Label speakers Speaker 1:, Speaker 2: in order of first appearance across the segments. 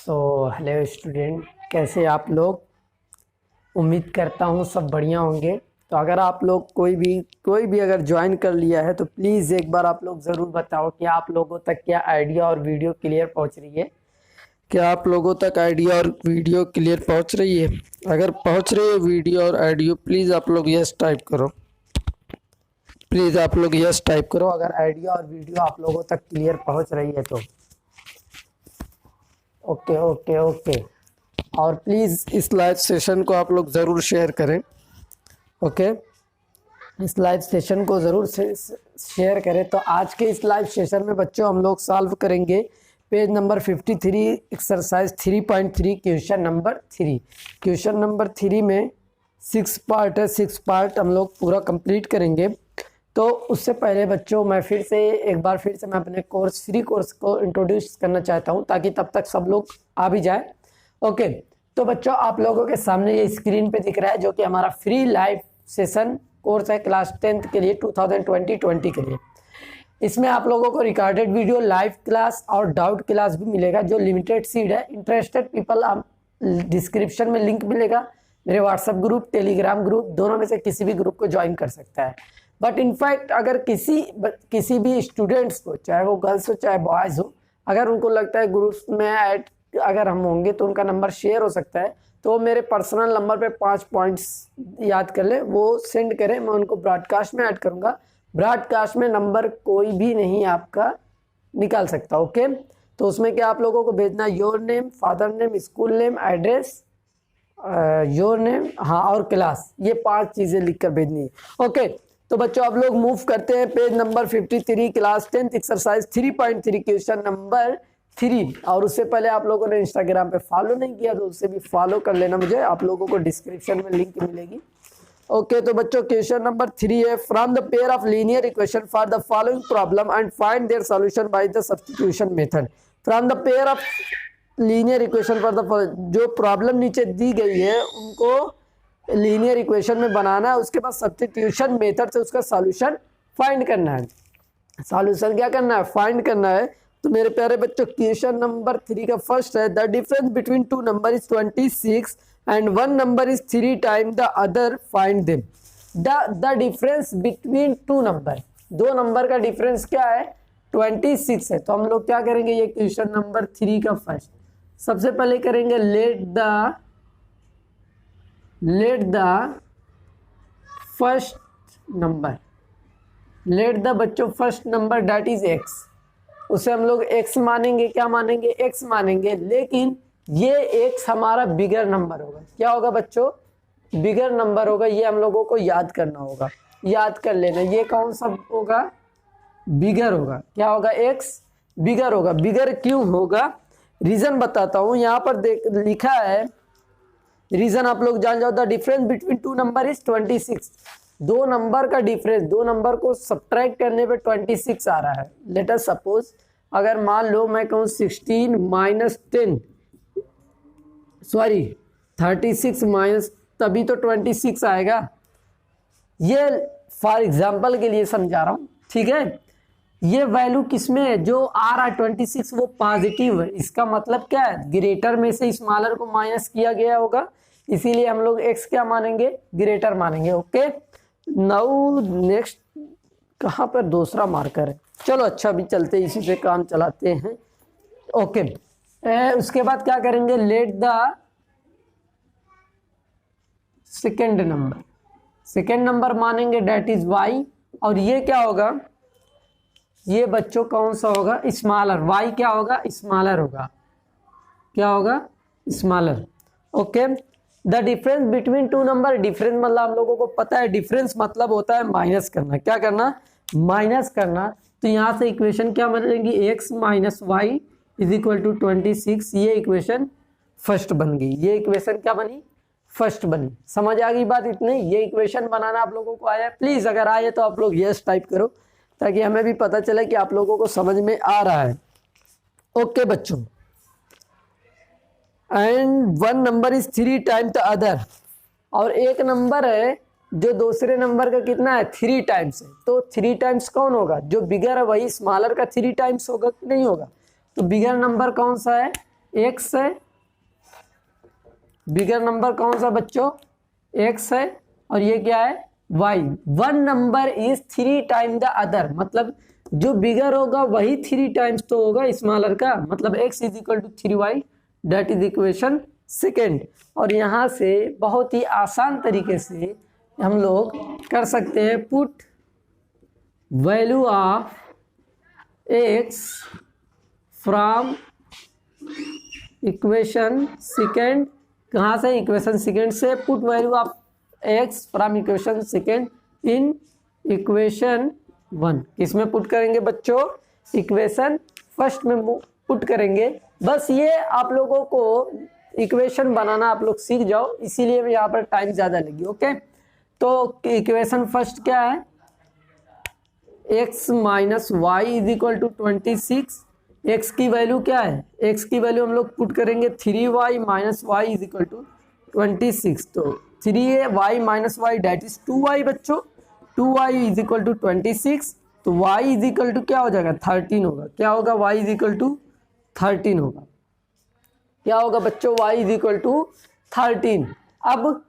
Speaker 1: Hello student, कैसे आप लोग। उम्मीद करता हूँ सब बढ़िया होंगे। तो अगर आप लोग कोई भी अगर ज्वाइन कर लिया है तो प्लीज़ एक बार आप लोग ज़रूर बताओ कि आप लोगों तक क्या आइडिया और वीडियो क्लियर पहुँच रही है। क्या आप लोगों तक आइडिया और वीडियो क्लियर पहुँच रही है? अगर पहुँच रही है वीडियो और आइडियो, प्लीज़ आप लोग यस टाइप करो। प्लीज़ आप लोग यस टाइप करो अगर आइडिया और वीडियो आप लोगों तक क्लियर पहुँच रही है तो। Okay okay okay. और प्लीज़ इस लाइव सेशन को आप लोग ज़रूर शेयर करें। ओके, इस लाइव सेशन को ज़रूर शेयर करें। तो आज के इस लाइव सेशन में बच्चों हम लोग सॉल्व करेंगे page number 53 exercise 3.3 question number 3। Question number 3 में 6 पार्ट है, 6 पार्ट हम लोग पूरा कंप्लीट करेंगे। तो उससे पहले बच्चों मैं फिर से मैं अपने फ्री कोर्स को इंट्रोड्यूस करना चाहता हूं ताकि तब तक सब लोग आ भी जाए। ओके, तो बच्चों आप लोगों के सामने ये स्क्रीन पे दिख रहा है जो कि हमारा फ्री लाइव सेशन कोर्स है क्लास 10th के लिए 2020 के लिए। इसमें आप लोगों को रिकॉर्डेड वीडियो, लाइव क्लास और डाउट क्लास भी मिलेगा जो लिमिटेड सीट है। इंटरेस्टेड पीपल, आप डिस्क्रिप्शन में लिंक मिलेगा मेरे व्हाट्सएप ग्रुप, टेलीग्राम ग्रुप, दोनों में से किसी भी ग्रुप को ज्वाइन कर सकता है। बट इनफैक्ट अगर किसी भी स्टूडेंट्स को, चाहे वो गर्ल्स हो चाहे बॉयज़ हो, अगर उनको लगता है ग्रुप्स में ऐड अगर हम होंगे तो उनका नंबर शेयर हो सकता है, तो मेरे पर्सनल नंबर पे 5 पॉइंट्स याद कर ले, वो सेंड करें, मैं उनको ब्रॉडकास्ट में ऐड करूँगा। ब्रॉडकास्ट में नंबर कोई भी नहीं आपका निकाल सकता। ओके, तो उसमें क्या आप लोगों को भेजना है, your name, father name, school name, address, your name, हाँ, और क्लास, ये 5 चीज़ें लिख कर भेजनी है। ओके, तो बच्चों आप लोग मूव करते हैं page number 53 class 10th exercise 3.3 question number 3। और उससे पहले आप लोगों ने इंस्टाग्राम पे फॉलो नहीं किया तो उससे भी फॉलो कर लेना मुझे, आप लोगों को डिस्क्रिप्शन में लिंक मिलेगी। ओके, तो बच्चों क्वेश्चन नंबर 3 है, from the pair of linear equation for the following problem and find their solution by the substitution method. From the pair of linear equation for the, जो problem नीचे दी गई है उनको linear equation में बनाना है, उसके बाद सब्स्टिट्यूशन मेथड से उसका सॉल्यूशन फाइंड करना है। सॉल्यूशन क्या करना है? फाइंड करना है। तो मेरे प्यारे बच्चों क्वेश्चन नंबर 3 का फर्स्ट है, the difference between 2 number is 26 and 1 number is 3 time the other, find them. The difference between 2 number, 2 number का डिफरेंस क्या है? 26 है। तो हम लोग क्या करेंगे, ये क्वेश्चन नंबर 3 का फर्स्ट, सबसे पहले करेंगे let the first number, let the बच्चों first number that is X, उसे हम लोग एक्स मानेंगे। क्या मानेंगे? एक्स मानेंगे। लेकिन ये एक्स हमारा बिगर नंबर होगा। क्या होगा बच्चों? बिगर नंबर होगा। ये हम लोगों को याद करना होगा, याद कर लेना। ये कौन सा होगा? बिगर होगा। क्या होगा? एक्स बिगर होगा। बिगर क्यों होगा? रीजन बताता हूँ, यहाँ पर लिखा है रीजन आप लोग जान जाओ। The difference between 2 number is 26। 2 number का डिफरेंस, 2 नंबर को सब्ट्रैक्ट करने पे 26 आ रहा है। लेट अस सपोज, अगर मान लो मैं कहूँ 16 माइनस 10, सॉरी 36 माइनस, तभी तो 26 आएगा। ये फॉर एग्जाम्पल के लिए समझा रहा हूँ, ठीक है। ये वैल्यू किसमें है? जो आ रहा है 26 वो पॉजिटिव है। इसका मतलब क्या है? ग्रेटर में से स्मॉलर को माइनस किया गया होगा, इसीलिए हम लोग एक्स क्या मानेंगे? ग्रेटर मानेंगे। ओके, नाउ नेक्स्ट, कहाँ पर दूसरा मार्कर है? चलो अच्छा, भी चलते इसी से काम चलाते हैं। ओके, उसके बाद क्या करेंगे? Let the second number, second number मानेंगे, डेट इज वाई। और ये क्या होगा? ये बच्चों कौन सा होगा? स्मॉलर। वाई क्या होगा? स्मॉलर होगा। क्या होगा? Smaller. Okay, the difference between 2 number, difference मतलब हम लोगों को पता है, डिफरेंस मतलब होता है माइनस करना। क्या करना? माइनस करना। तो यहाँ से इक्वेशन क्या बनेगी? X minus y is equal to 26। ये इक्वेशन फर्स्ट बन गई। ये इक्वेशन क्या बनी? फर्स्ट बनी। समझ आ गई बात? इतनी ये इक्वेशन बनाना आप लोगों को आया? प्लीज अगर आए तो आप लोग यस टाइप करो ताकि हमें भी पता चले कि आप लोगों को समझ में आ रहा है। ओके बच्चों, and 1 number is 3 time the other, और एक नंबर है जो दूसरे नंबर का कितना है? 3 टाइम्स है। तो 3 टाइम्स कौन होगा? जो बिगर है वही स्मॉलर का 3 टाइम्स होगा कि नहीं होगा? तो बिगर नंबर कौन सा है? एक्स है, बिगर नंबर कौन सा बच्चों, एक्स है, और ये क्या है, y. One number is 3 time the other, मतलब जो बिगर होगा वही 3 टाइम्स तो होगा स्मॉलर का, मतलब x is equal to 3y, that is equation second. और यहाँ से बहुत ही आसान तरीके से हम लोग कर सकते हैं, put value of x from equation second, कहाँ से, इक्वेशन सेकेंड से, put value of x from equation second in equation one. किसमें पुट करेंगे बच्चों, इक्वेशन फर्स्ट में पुट करेंगे। बस ये आप लोगों को इक्वेशन बनाना आप लोग सीख जाओ, इसीलिए यहाँ पर टाइम ज़्यादा लगी। ओके, तो इक्वेशन फर्स्ट क्या है, x minus y is equal to 26। X की वैल्यू क्या है, एक्स की वैल्यू हम लोग पुट करेंगे 3y minus y is equal to 26। तो 3y minus Y date is 2y बच्चों, 2y इज इक्वल टू 26। तो y इज इक्वल टू क्या हो जाएगा, 13 होगा। क्या होगा, y इज इक्वल टू 13 होगा। क्या होगा बच्चों, y इज इक्वल टू 13। अब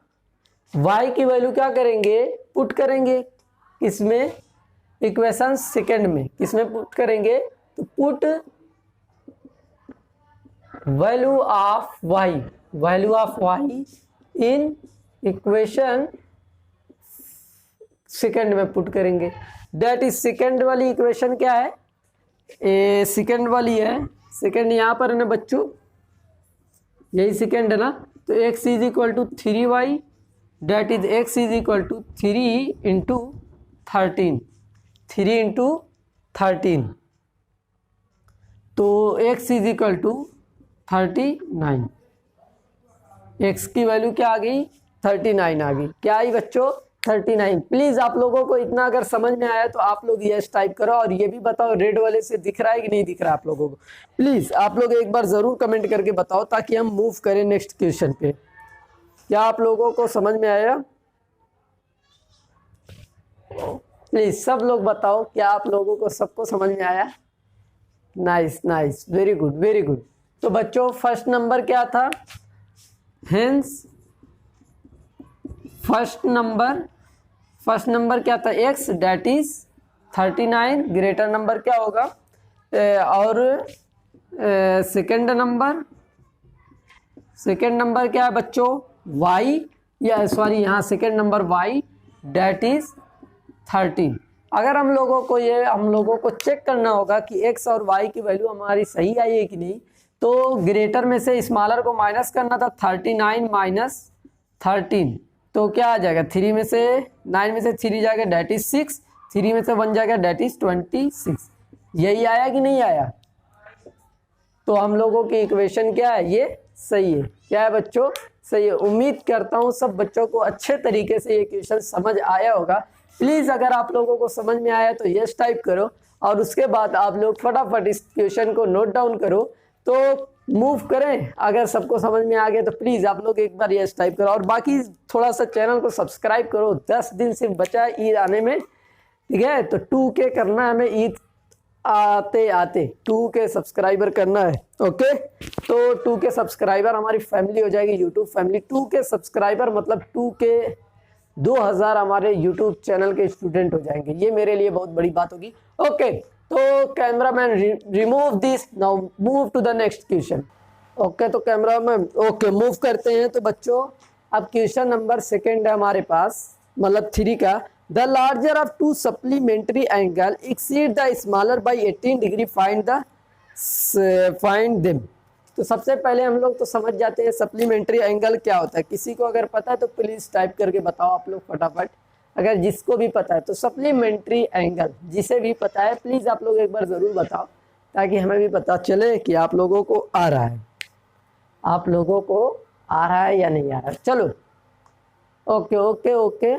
Speaker 1: y की वैल्यू क्या करेंगे, पुट करेंगे इसमें, इक्वेशन सेकेंड में। किसमें पुट करेंगे, तो put value of y, value of y in equation second में पुट करेंगे। डेट इज सेकेंड वाली इक्वेशन क्या है, सेकेंड वाली है, सेकेंड यहाँ पर है ना बच्चों, यही सेकेंड है ना। तो x is equal to 3y, that is x is equal to 3 into 13, 3 into 13। तो x is equal to 39, x की वैल्यू क्या आ गई, 39 आ गई। क्या आई बच्चों, 39। प्लीज आप लोगों को इतना अगर समझ में आया तो आप लोग यस टाइप करो, और ये भी बताओ रेड वाले से दिख रहा है कि नहीं दिख रहा है आप लोगों को। प्लीज आप लोग एक बार जरूर कमेंट करके बताओ, ताकि हम मूव करें नेक्स्ट क्वेश्चन पे। क्या आप लोगों को समझ में आया, प्लीज सब लोग बताओ, क्या आप लोगों को सबको समझ में आया। Nice nice, very good very good. तो बच्चों फर्स्ट नंबर क्या था, हेंस फर्स्ट नंबर क्या था, x that is 39। Greater number क्या होगा, और सेकेंड नंबर क्या है बच्चों, y, या सॉरी यहाँ second number y that is 13। अगर हम लोगों को चेक करना होगा कि x और y की वैल्यू हमारी सही आई है कि नहीं, तो ग्रेटर में से स्मॉलर को माइनस करना था, 39 माइनस 13। तो क्या आ जाएगा, 3 में से 9 में से 3 जाएगा, डेट इज 6, 3 में से 1 जाएगा, डेट इज 26। यही आया कि नहीं आया। तो हम लोगों की इक्वेशन क्या है, ये सही है। क्या है बच्चों, सही है। उम्मीद करता हूँ सब बच्चों को अच्छे तरीके से ये क्वेश्चन समझ आया होगा। प्लीज़ अगर आप लोगों को समझ में आया तो यस टाइप करो, और उसके बाद आप लोग फटाफट इस क्वेश्चन को नोट डाउन करो, तो मूव करें। अगर सबको समझ में आ गया तो प्लीज़ आप लोग एक बार यस टाइप करो, और बाकी थोड़ा सा चैनल को सब्सक्राइब करो। 10 दिन सिर्फ बचा है ईद आने में, ठीक है। तो 2K करना है हमें, ईद आते आते 2K सब्सक्राइबर करना है। ओके, तो 2K सब्सक्राइबर हमारी फैमिली हो जाएगी, यूट्यूब फैमिली। 2K सब्सक्राइबर मतलब 2K 2000 हमारे यूट्यूब चैनल के स्टूडेंट हो जाएंगे। ये मेरे लिए बहुत बड़ी बात होगी। ओके, तो cameraman remove this, now move to the next question. Okay, तो कैमरामैन ओके मूव करते हैं। तो बच्चों अब क्वेश्चन नंबर सेकेंड है हमारे पास, मतलब 3 का। The larger of 2 supplementary angle exceed the smaller by 18 degree, find them. तो सबसे पहले हम लोग तो समझ जाते हैं सप्लीमेंट्री एंगल क्या होता है। किसी को अगर पता है तो प्लीज टाइप करके बताओ आप लोग फटाफट, अगर जिसको भी पता है तो। सप्लीमेंट्री एंगल जिसे भी पता है प्लीज आप लोग एक बार जरूर बताओ, ताकि हमें भी पता चले कि आप लोगों को आ रहा है, आप लोगों को आ रहा है या नहीं आ रहा है। चलो ओके ओके ओके,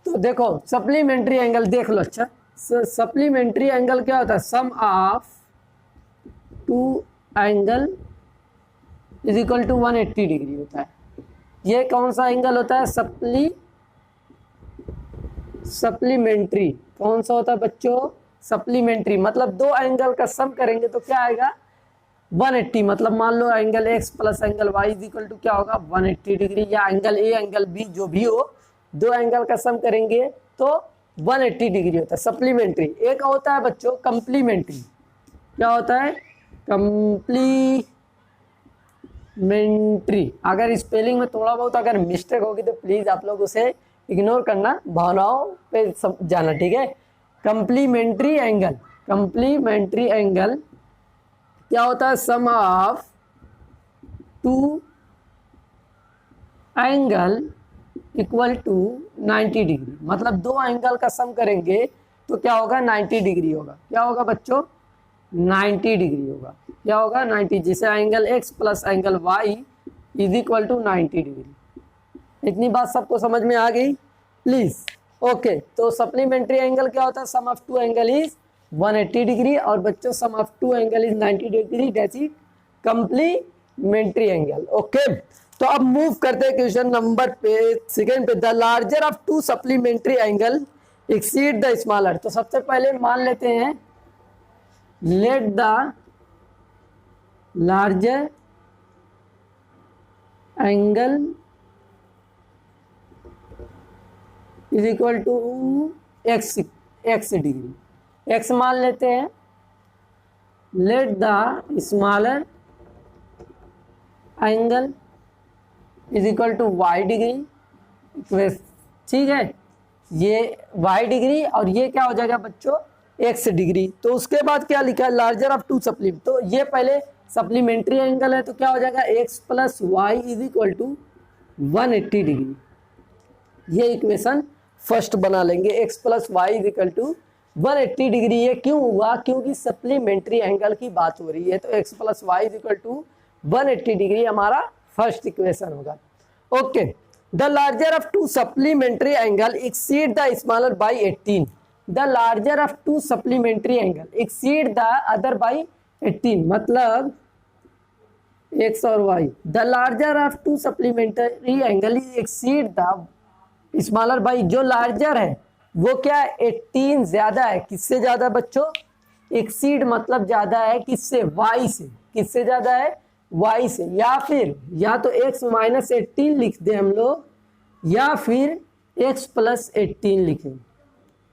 Speaker 1: तो देखो सप्लीमेंट्री एंगल देख लो। अच्छा, सप्लीमेंट्री एंगल क्या होता है, sum of 2 angle is equal to 180 degree होता है। ये कौन सा एंगल होता है, सप्लीमेंट्री। कौन सा होता है बच्चों, सप्लीमेंट्री। मतलब 2 एंगल का सम करेंगे तो क्या आएगा, 180, मतलब मान लो angle X plus angle Y is equal to क्या होगा 180 डिग्री, या एंगल ए एंगल बी जो भी हो, दो एंगल का सम करेंगे तो 180 डिग्री होता है। सप्लीमेंट्री, एक होता है बच्चों कंप्लीमेंट्री। क्या होता है? कंप्लीमेंट्री। अगर स्पेलिंग में थोड़ा बहुत अगर मिस्टेक होगी तो प्लीज आप लोग उसे इग्नोर करना, भावनाओं पे जाना, ठीक है। कंप्लीमेंट्री एंगल, कंप्लीमेंट्री एंगल क्या होता है? Sum of two angle equal to 90 degree, मतलब दो एंगल का सम करेंगे तो क्या होगा 90 डिग्री होगा। क्या होगा बच्चों? 90 डिग्री होगा। क्या होगा? 90, जैसे angle x plus angle y is equal to 90 degree. इतनी बात सबको समझ में आ गई प्लीज? ओके, तो सप्लीमेंट्री एंगल क्या होता है? Sum of two angle is 180 degree, और बच्चों sum of two angle is 90 degree, that's is complementary angle. Okay, तो अब मूव करते हैं क्वेश्चन नंबर पे सेकेंड पे। The larger of two supplementary angle exceed the smaller. तो सबसे पहले मान लेते हैं let the larger angle is equal to x degree, x मान लेते हैं। Let the smaller angle is equal to y degree, ठीक है। ये वाई डिग्री और ये क्या हो जाएगा बच्चों? X degree. तो उसके बाद क्या लिखा है? लार्जर ऑफ टू सप्लीमेंट, तो ये पहले सप्लीमेंट्री एंगल है तो क्या हो जाएगा? X plus y is equal to 180 degree. ये इक्वेशन फर्स्ट बना लेंगे, x plus y is equal to 180 degree. ये क्यों हुआ? क्योंकि सप्लीमेंट्री एंगल की बात हो रही है, तो x plus y is equal to 180 degree हमारा फर्स्ट इक्वेशन होगा। Okay, the larger of two supplementary angle exceed the smaller by 18। The larger of two supplementary angle exceed the other by 18, मतलब x और y. The larger of two supplementary angle exceed the smaller by, जो larger है वो क्या है? 18 ज्यादा है। किससे ज्यादा बच्चों? एक्सीड मतलब ज्यादा है, किससे? वाई से। किससे ज्यादा है? वाई से। या फिर या तो x माइनस 18 लिख दे हम लोग, या फिर x प्लस 18 लिखें।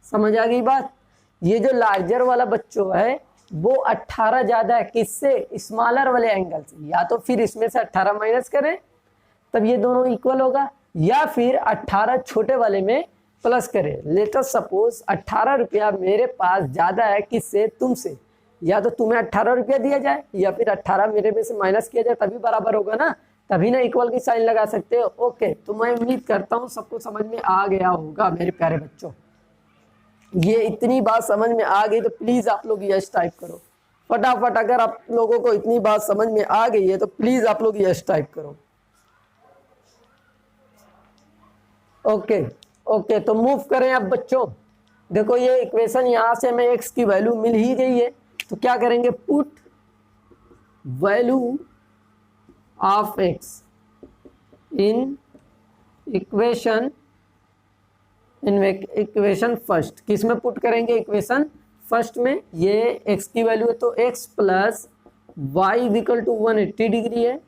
Speaker 1: समझ आ गई बात? ये जो लार्जर वाला बच्चों है वो 18 ज्यादा है, किससे? स्मॉलर वाले एंगल से। या तो फिर इसमें से 18 माइनस करें तब ये दोनों इक्वल होगा, या फिर 18 छोटे वाले में प्लस करें। लेट अस सपोज 18 रुपया मेरे पास ज्यादा है, किससे? तुमसे। या तो तुम्हें 18 रुपया दिया जाए या फिर 18 मेरे में से माइनस किया जाए, तभी बराबर होगा ना, तभी ना इक्वल की साइन लगा सकते हो। ओके, तो मैं उम्मीद करता हूँ सबको समझ में आ गया होगा मेरे प्यारे बच्चों। ये इतनी बात समझ में आ गई तो प्लीज आप लोग यस टाइप करो फटाफट। अगर आप लोगों को इतनी बात समझ में आ गई है तो प्लीज आप लोग यस टाइप करो। ओके ओके, तो मूव करें अब बच्चों। देखो ये इक्वेशन यहां से हमें x की वैल्यू मिल ही गई है, तो क्या करेंगे? Put value of x in equation first. किस में पुट करेंगे? इक्वेशन फर्स्ट में। ये x की वैल्यू है तो x plus y equal to 180 degree है,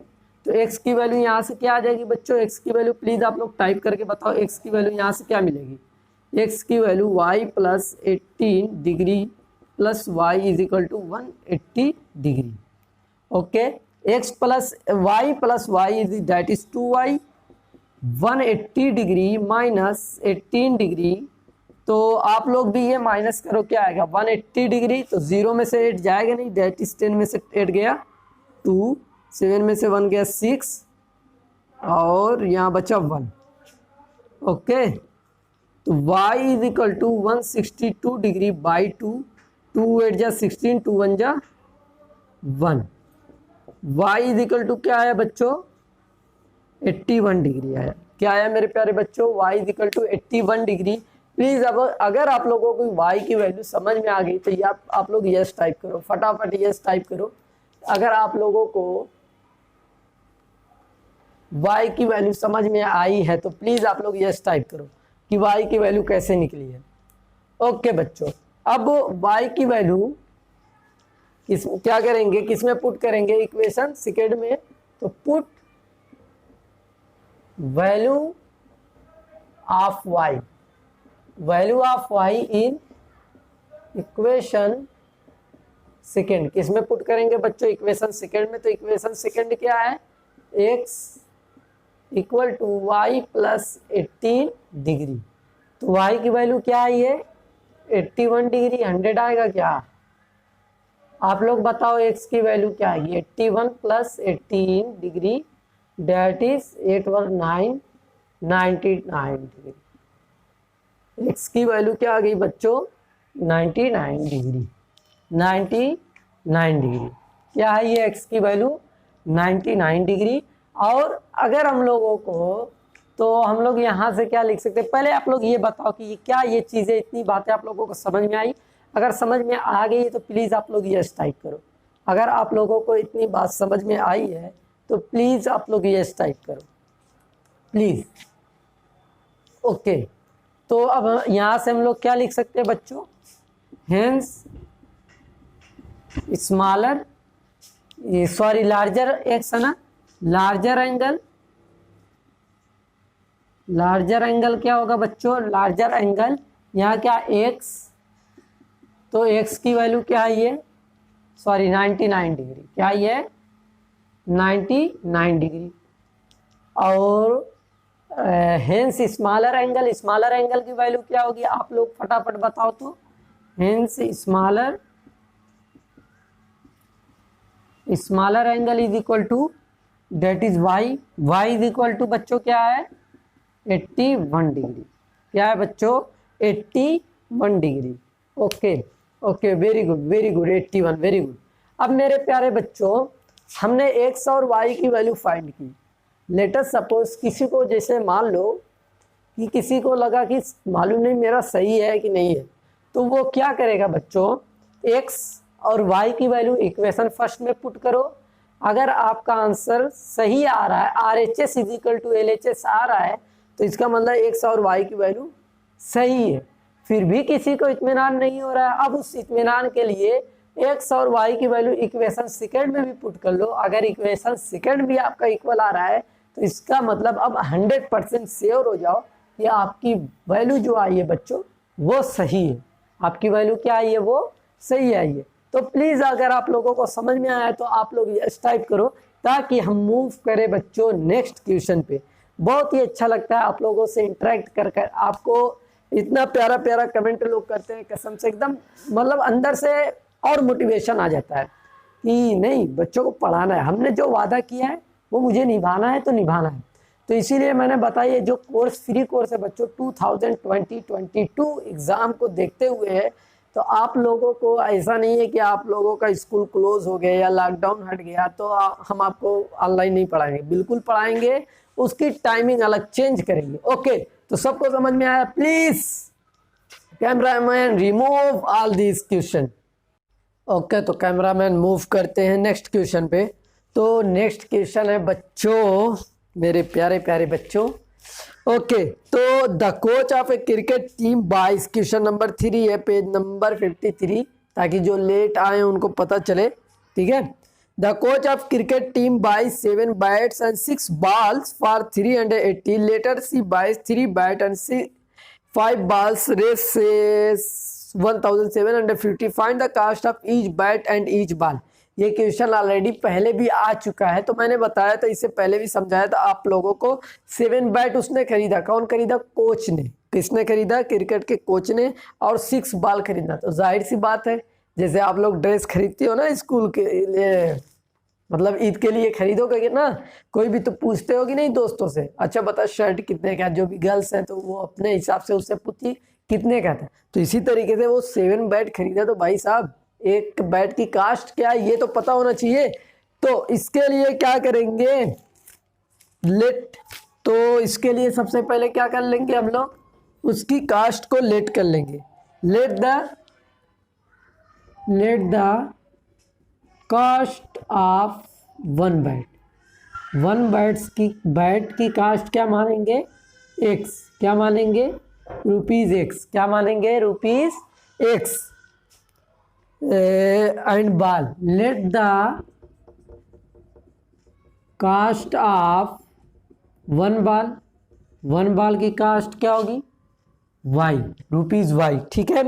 Speaker 1: तो x की वैल्यू यहाँ से क्या आ जाएगी बच्चों? x की वैल्यू प्लीज आप लोग टाइप करके बताओ, x की वैल्यू यहाँ से क्या मिलेगी? x की value y plus 18 degree plus y is equal to 180 degree. Okay, x plus y is that is 2y। 180 degree minus 18 degree, तो आप लोग भी ये माइनस करो, क्या आएगा? 180 डिग्री, तो 0 में से 8 जाएगा नहीं, दैट इज 10 में से 8 गया 2, 7 में से 1 गया 6, और यहाँ बचा 1। ओके, तो y is equal to 162 degree by 2, 2 8 जा 16, 2 1 जा 1। y इज इक्वल टू क्या आया बच्चों? 81 डिग्री आया। क्या आया मेरे प्यारे बच्चों? y is equal to 81 degree. Please अब अगर आप लोगों को y की वैल्यू समझ में आ गई तो ये आप लोग यस टाइप करो फटाफट, यस टाइप करो। अगर आप लोगों को y की वैल्यू समझ में आई है तो प्लीज आप लोग यस टाइप करो कि y की वैल्यू कैसे निकली है। ओके बच्चों, अब y की वैल्यू क्या करेंगे, किस में पुट करेंगे, इक्वेशन सेकेंड में। तो put value of y, value of y in equation second, किस में पुट करेंगे बच्चों, इक्वेशन सेकेंड में। तो इक्वेशन सेकेंड क्या है, x equal to y plus 18 degree. तो y की वैल्यू क्या है, ये 81 डिग्री, 100 आएगा क्या, आप लोग बताओ x की वैल्यू क्या आएगी, 81 plus 18 degree date is 819 99 degree. x की वैल्यू क्या आ गई बच्चों, 99 डिग्री, 99 डिग्री क्या है ये x की वैल्यू, 99 डिग्री। और अगर हम लोगों को, तो हम लोग यहाँ से क्या लिख सकते हैं, पहले आप लोग ये बताओ कि ये क्या, ये चीज़ें, इतनी बातें आप लोगों को समझ में आई। अगर समझ में आ गई तो प्लीज़ आप लोग यस टाइप करो। अगर आप लोगों को इतनी बात समझ में आई है तो प्लीज़ आप लोग यस टाइप करो प्लीज़। ओके, तो अब यहाँ से हम लोग क्या लिख सकते हैं बच्चों, hence smaller, sorry larger x है ना, लार्जर एंगल, लार्जर एंगल क्या होगा बच्चों, लार्जर एंगल यहाँ क्या x, तो x की वैल्यू क्या है ये, सॉरी 99 डिग्री, क्या ये 99 डिग्री। और hence smaller angle, smaller angle की वैल्यू क्या होगी, आप लोग फटाफट बताओ तो, hence smaller angle is equal to that is y, y is equal to बच्चों क्या है 81 डिग्री, क्या है बच्चों 81 degree. Okay okay, very good very good, 81, very good. अब मेरे प्यारे बच्चों, हमने x और y की वैल्यू फाइंड की। लेट अस सपोज किसी को, जैसे मान लो कि किसी को लगा कि मालूम नहीं मेरा सही है कि नहीं है, तो वो क्या करेगा बच्चों, x और y की वैल्यू इक्वेशन फर्स्ट में पुट करो। अगर आपका आंसर सही आ रहा है, RHS is equal to LHS आ रहा है, तो इसका मतलब x और y की वैल्यू सही है। फिर भी किसी को इत्मीनान नहीं हो रहा है, अब उस इत्मीनान के लिए x और y की वैल्यू इक्वेशन सेकेंड में भी पुट कर लो। अगर इक्वेशन सेकेंड भी आपका इक्वल आ रहा है तो इसका मतलब अब 100% श्योर हो जाओ कि आपकी वैल्यू जो आई है बच्चों वो सही है, आपकी वैल्यू क्या आई है, वो सही आई है। तो प्लीज़ अगर आप लोगों को समझ में आया तो आप लोग यस टाइप करो, ताकि हम मूव करें बच्चों नेक्स्ट क्वेश्चन पे। बहुत ही अच्छा लगता है आप लोगों से इंटरेक्ट कर कर, आपको इतना प्यारा प्यारा कमेंट लोग करते हैं, कसम से एकदम मतलब अंदर से और मोटिवेशन आ जाता है कि नहीं बच्चों को पढ़ाना है, हमने जो वादा किया है वो मुझे निभाना है, तो निभाना है। तो इसीलिए मैंने बताया जो कोर्स फ्री कोर्स है बच्चों 2020-22 एग्ज़ाम को देखते हुए है। तो आप लोगों को ऐसा नहीं है कि आप लोगों का स्कूल क्लोज हो गया या लॉकडाउन हट गया तो हम आपको ऑनलाइन नहीं पढ़ाएंगे, बिल्कुल पढ़ाएंगे, उसकी टाइमिंग अलग चेंज करेंगे। ओके, तो सबको समझ में आया, please cameraman remove all this question. Okay, तो कैमरामैन मूव करते हैं नेक्स्ट क्वेश्चन पे। तो नेक्स्ट क्वेश्चन है बच्चों, मेरे प्यारे प्यारे बच्चों, ओके, तो the coach of A cricket team बाइस, क्वेश्चन नंबर 3 है, पेज नंबर 53, ताकि जो लेट आए उनको पता चले, ठीक है। The coach of cricket team buys 7 bats and 6 balls for 380, later she buys 3 bat and 5 balls, रेस 1750, find the cost of each bat and each ball. ये क्वेश्चन ऑलरेडी पहले भी आ चुका है, तो मैंने बताया था, इससे पहले भी समझाया था आप लोगों को। 7 बैट उसने खरीदा, कौन खरीदा, कोच ने। किसने खरीदा, क्रिकेट के कोच ने। और 6 बॉल खरीदा, तो जाहिर सी बात है जैसे आप लोग ड्रेस खरीदते हो ना स्कूल के लिए, मतलब ईद के लिए खरीदोगे ना, कोई भी तो पूछते हो कि नहीं दोस्तों से, अच्छा बता शर्ट कितने का, जो भी गर्ल्स हैं तो वो अपने हिसाब से उससे पूछती कितने का था। तो इसी तरीके से वो 7 बैट खरीदा, तो भाई साहब एक बैट की कास्ट क्या है ये तो पता होना चाहिए। तो इसके लिए क्या करेंगे, लेट, तो इसके लिए सबसे पहले क्या कर लेंगे हम लोग, उसकी कास्ट को लेट कर लेंगे। Let the cost of 1 bat, 1 bat की कास्ट क्या मानेंगे, एक्स, क्या मानेंगे, ₹X, क्या मानेंगे, ₹X। And ball, let the cost of one ball की कास्ट क्या होगी, वाई, ₹Y, ठीक है।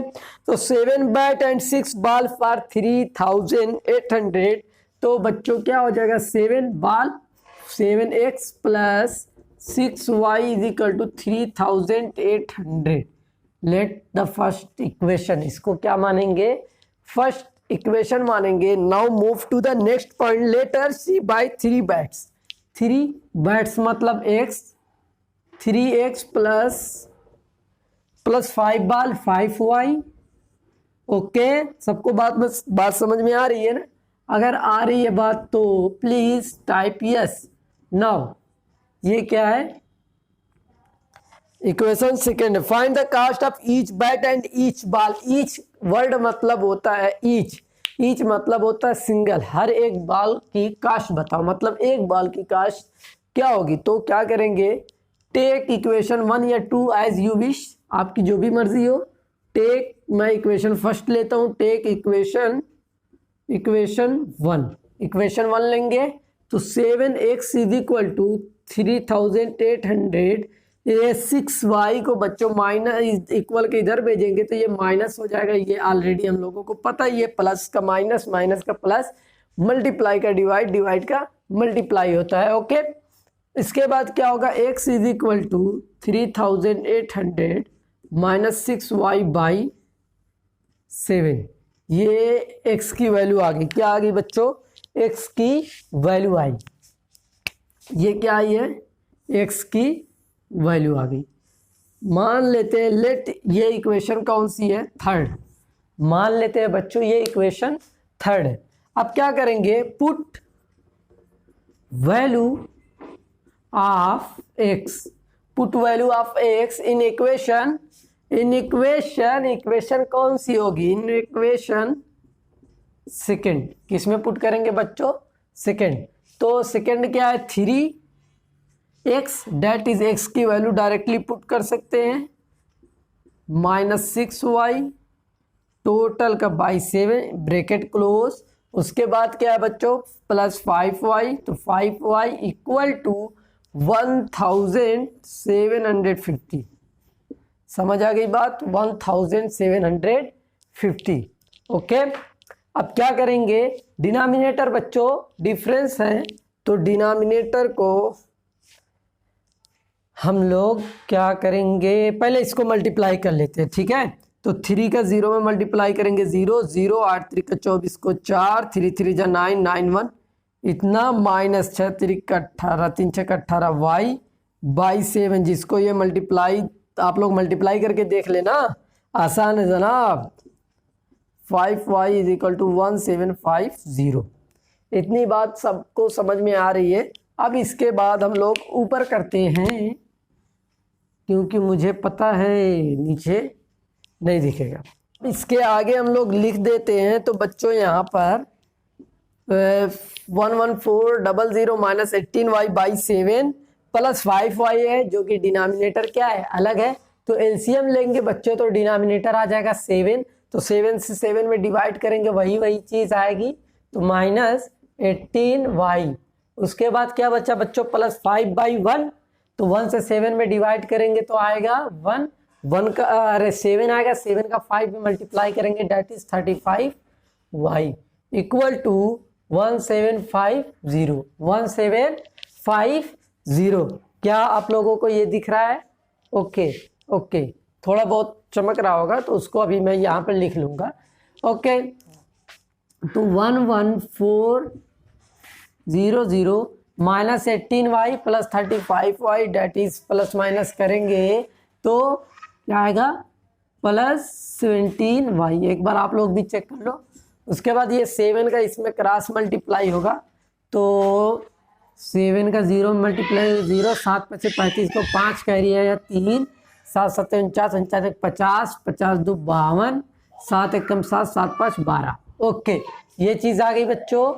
Speaker 1: तो 7 बैट एंड 6 बॉल फॉर 3800। तो बच्चों क्या हो जाएगा, 7 ball 7x plus 6y is equal to 3800। Let the first equation, इसको क्या मानेंगे, फर्स्ट इक्वेशन मानेंगे। Now move to the next point, letter C by 3 bats. 3 bats मतलब x, 3x plus 5 ball 5y। Okay, सबको बात समझ में आ रही है ना? अगर आ रही है बात तो प्लीज टाइप यस। नाउ ये क्या है, equation second, find the cost of each bat and each ball. Each word मतलब होता है ईच मतलब होता है सिंगल, हर एक बॉल की कास्ट बताओ, मतलब एक बॉल की कास्ट क्या होगी। तो क्या करेंगे, टेक इक्वेशन 1 या 2 एज यू विश, आपकी जो भी मर्जी हो। टेक, मैं इक्वेशन फर्स्ट लेता हूं, टेक इक्वेशन वन लेंगे। तो 7x इज इक्वल टू 3800। ये 6y को बच्चों माइनस इक्वल के इधर भेजेंगे तो ये माइनस हो जाएगा, ये ऑलरेडी हम लोगों को पता है। ये प्लस का माइनस, माइनस का प्लस, मल्टीप्लाई का डिवाइड, डिवाइड का मल्टीप्लाई होता है। ओके, इसके बाद क्या होगा, x is equal to 3800 minus 6y by 7। ये x की वैल्यू आ गई, क्या आ गई बच्चों, x की वैल्यू आई। ये क्या आई है, x की वैल्यू आ गई। मान लेते हैं, लेट, ये इक्वेशन कौन सी है, थर्ड। मान लेते हैं बच्चों ये इक्वेशन थर्ड है। अब क्या करेंगे, put value of x, put value of x in equation, equation कौन सी होगी, इन इक्वेशन सेकेंड। किसमें पुट करेंगे बच्चों, सेकेंड। तो सेकेंड क्या है, 3x, डेट इज x की वैल्यू डायरेक्टली पुट कर सकते हैं, माइनस 6y टोटल का बाई 7 ब्रैकेट क्लोज। उसके बाद क्या है बच्चों, प्लस 5y, तो 5y इक्वल टू 1750। समझ आ गई बात, 1750। ओके, अब क्या करेंगे, डिनोमिनेटर बच्चों डिफरेंस है, तो डिनोमिनेटर को हम लोग क्या करेंगे, पहले इसको मल्टीप्लाई कर लेते हैं, ठीक है। तो 3 का 0 में मल्टीप्लाई करेंगे, 0 0, 8 3 का 24 को 4, 3 3 जा 9, 9 1 इतना, माइनस 6 3 का 18, 3 6 का 18 y बाई 7। जिसको ये मल्टीप्लाई, आप लोग मल्टीप्लाई करके देख लेना, आसान है जनाब। 5y is equal to 1750। इतनी बात सबको समझ में आ रही है। अब इसके बाद हम लोग ऊपर करते हैं, क्योंकि मुझे पता है नीचे नहीं दिखेगा। इसके आगे हम लोग लिख देते हैं। तो बच्चों यहाँ पर 11400 minus 18y by 7 plus 5y है, जो कि डिनोमिनेटर क्या है, अलग है। तो एलसीएम लेंगे बच्चों, तो डिनोमिनेटर आ जाएगा 7। तो 7 से 7 में डिवाइड करेंगे, वही चीज़ आएगी, तो माइनस 18y। उसके बाद क्या बचा बच्चों, प्लस 5/1। तो 1 से 7 में डिवाइड करेंगे तो आएगा 1, 1 का अरे 7 आएगा, 7 का 5 में मल्टीप्लाई करेंगे, date is 35y equal to 1750। 1750। क्या आप लोगों को ये दिख रहा है? ओके, थोड़ा बहुत चमक रहा होगा तो उसको अभी मैं यहाँ पर लिख लूँगा। ओके, तो 11400 minus 18y plus 35y, that is plus minus करेंगे तो क्या आएगा, प्लस 17y। एक बार आप लोग भी चेक कर लो। उसके बाद ये 7 का इसमें क्रॉस मल्टीप्लाई होगा, तो 7 का 0 मल्टीप्लाई 0, 7 में से 35 को 5 कैरी है, या 3, 7 7 49, 49 50, 50 2 52, 7 1 कम 7, 7 5 12। ओके, ये चीज़ आ गई बच्चों,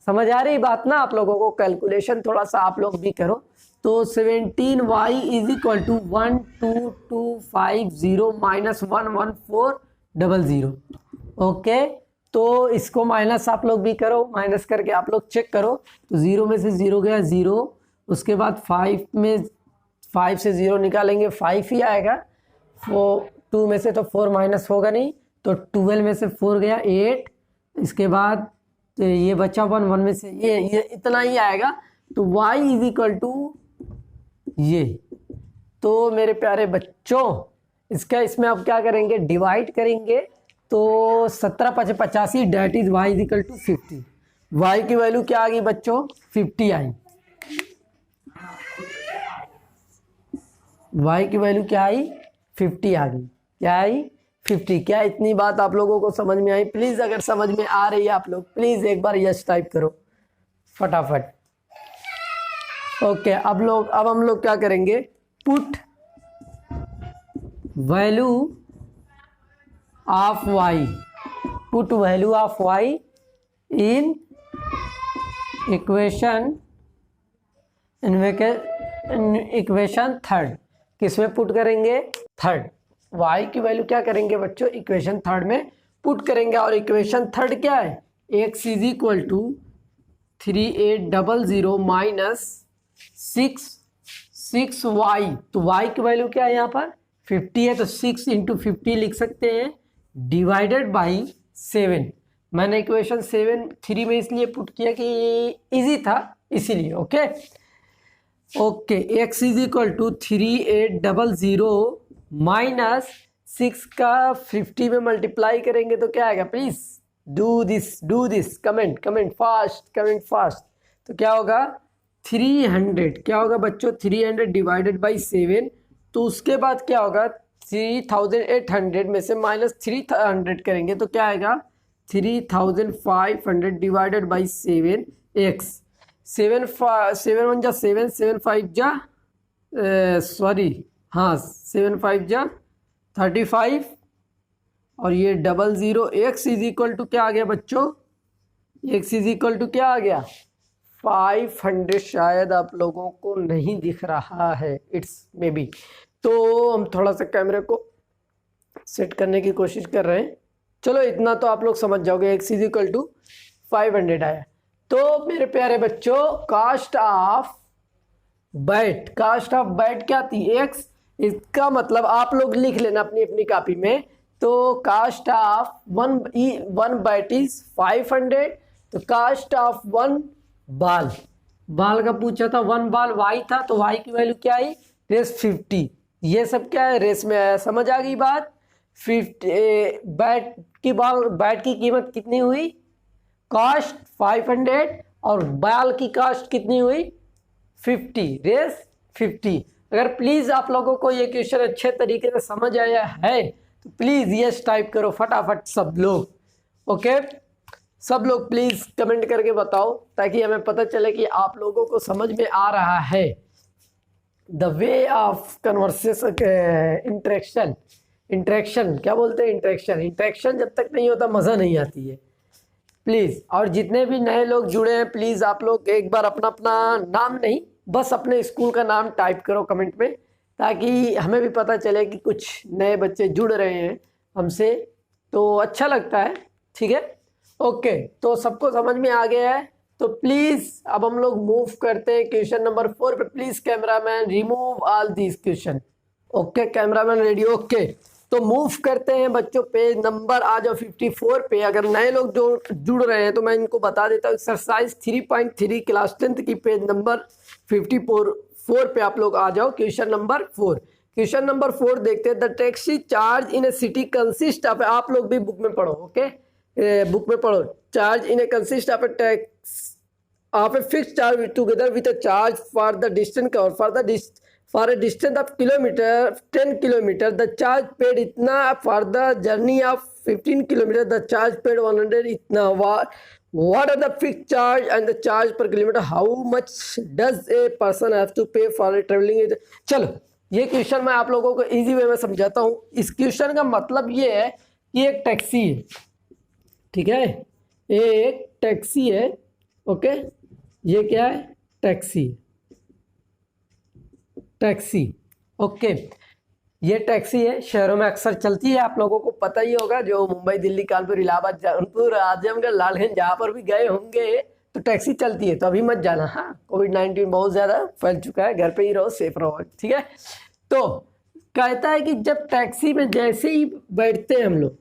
Speaker 1: समझ आ रही बात ना आप लोगों को? कैलकुलेशन थोड़ा सा आप लोग भी करो। तो 17y is equal to 12250 minus 11400। Okay, तो इसको माइनस आप लोग भी करो, माइनस करके आप लोग चेक करो। तो 0 में से 0 गया 0, उसके बाद 5 से 0 निकालेंगे 5 ही आएगा। 2 में से तो 4 माइनस होगा नहीं, तो 12 में से 4 गया 8, इसके बाद तो ये बचा 1 में से ये इतना ही आएगा। तो y इज इक्वल टू ये। तो मेरे प्यारे बच्चों इसका इसमें अब क्या करेंगे, डिवाइड करेंगे। तो 17 5 85, that is y is equal to 50। y की वैल्यू क्या आ गई बच्चों, 50 आई। y की वैल्यू क्या आई, 50 आ गई। क्या आई, 50। क्या इतनी बात आप लोगों को समझ में आई? प्लीज अगर समझ में आ रही है आप लोग प्लीज एक बार यस टाइप करो फटाफट। ओके, अब हम लोग क्या करेंगे, put value of y, put value of y in equation third. किसमें पुट करेंगे, थर्ड। y की वैल्यू क्या करेंगे बच्चों, इक्वेशन थर्ड में पुट करेंगे। और इक्वेशन थर्ड क्या है, x is equal to 3800 minus 6y। तो y की वैल्यू क्या है यहाँ पर 50 है, तो 6 इंटू 50 लिख सकते हैं, डिवाइडेड बाई 7। मैंने इक्वेशन 3 में इसलिए पुट किया कि इजी था इसीलिए। Okay okay, x is equal to 3800 minus 6 का 50 में मल्टीप्लाई करेंगे तो क्या आएगा, please do this, comment fast. तो क्या होगा 300, क्या होगा बच्चों 300 डिवाइडेड बाई 7। तो उसके बाद क्या होगा 3800 में से माइनस 300 करेंगे तो क्या आएगा 3500 डिवाइडेड बाई 7 x। 7 1 जा 7, 7 5 जा 7 5 जा 35, और ये 00। x इज इक्वल टू क्या आ गया बच्चों, x इज इक्वल टू क्या आ गया 500। शायद आप लोगों को नहीं दिख रहा है, इट्स मे बी। तो हम थोड़ा सा कैमरे को सेट करने की कोशिश कर रहे हैं। चलो इतना तो आप लोग समझ जाओगे, x इज इक्वल टू 500 आया। तो मेरे प्यारे बच्चों कास्ट ऑफ बैट क्या थी, x। इसका मतलब आप लोग लिख लेना अपनी अपनी कॉपी में। तो cost of one bat is 500। तो कास्ट ऑफ 1 बाल का पूछा था, 1 बाल y था, तो y की वैल्यू क्या आई, रेस 50। ये सब क्या है, रेस में आया। समझ आ गई बात। 50 बैट की कीमत कितनी हुई, कॉस्ट 500, और बाल की कॉस्ट कितनी हुई 50, रेस 50। अगर प्लीज आप लोगों को ये क्वेश्चन अच्छे तरीके से समझ आया है तो प्लीज यस टाइप करो फटाफट सब लोग। ओके, सब लोग प्लीज कमेंट करके बताओ ताकि हमें पता चले कि आप लोगों को समझ में आ रहा है। The way of conversation, interaction क्या बोलते हैं, इंटरेक्शन जब तक नहीं होता मज़ा नहीं आती है। प्लीज़, और जितने भी नए लोग जुड़े हैं प्लीज़ आप लोग एक बार अपना अपना नाम नहीं, बस अपने स्कूल का नाम टाइप करो कमेंट में, ताकि हमें भी पता चले कि कुछ नए बच्चे जुड़ रहे हैं हमसे, तो अच्छा लगता है। ठीक है, ओके, तो सबको समझ में आ गया है। तो प्लीज़ अब हम लोग मूव करते हैं क्वेश्चन नंबर 4 पे। Please cameraman remove all this question. Okay, cameraman ready. Okay, तो मूव करते हैं बच्चों, पेज नंबर आ जाओ 54 पे। अगर नए लोग जो जुड़ रहे हैं तो मैं इनको बता देता हूँ, एक्सरसाइज 3.3 क्लास 10th की पेज नंबर 54 पे आप लोग आ जाओ। क्वेश्चन नंबर 4 देखते हैं। The taxi charge in a city consist of, आप लोग भी बुक में पढ़ो। ओके, बुक में पढ़ो। Charge in A consist of A tax of a fixed charge together with a charge for the distance cover for a distance of 10 kilometer, the charge paid itna, for the journey of 15 kilometer the charge paid 100 itna. What are the fixed charge and the charge per kilometer? How much does a person have to pay for traveling? चलो ये question मैं आप लोगों को easy way में समझाता हूँ। इस क्वेश्चन का मतलब ये है कि एक टैक्सी है, ठीक है, एक टैक्सी है। ओके, ये क्या है, टैक्सी। ओके, ये टैक्सी है, शहरों में अक्सर चलती है, आप लोगों को पता ही होगा, जो मुंबई, दिल्ली, कानपुर, इलाहाबाद, जौनपुर, आजमगढ़, लालगंज जहाँ पर भी गए होंगे तो टैक्सी चलती है, तो अभी मत जाना। हाँ, कोविड-19 बहुत ज़्यादा फैल चुका है, घर पे ही रहो, सेफ रहो, ठीक है। तो कहता है कि जब टैक्सी में जैसे ही बैठते हैं हम लोग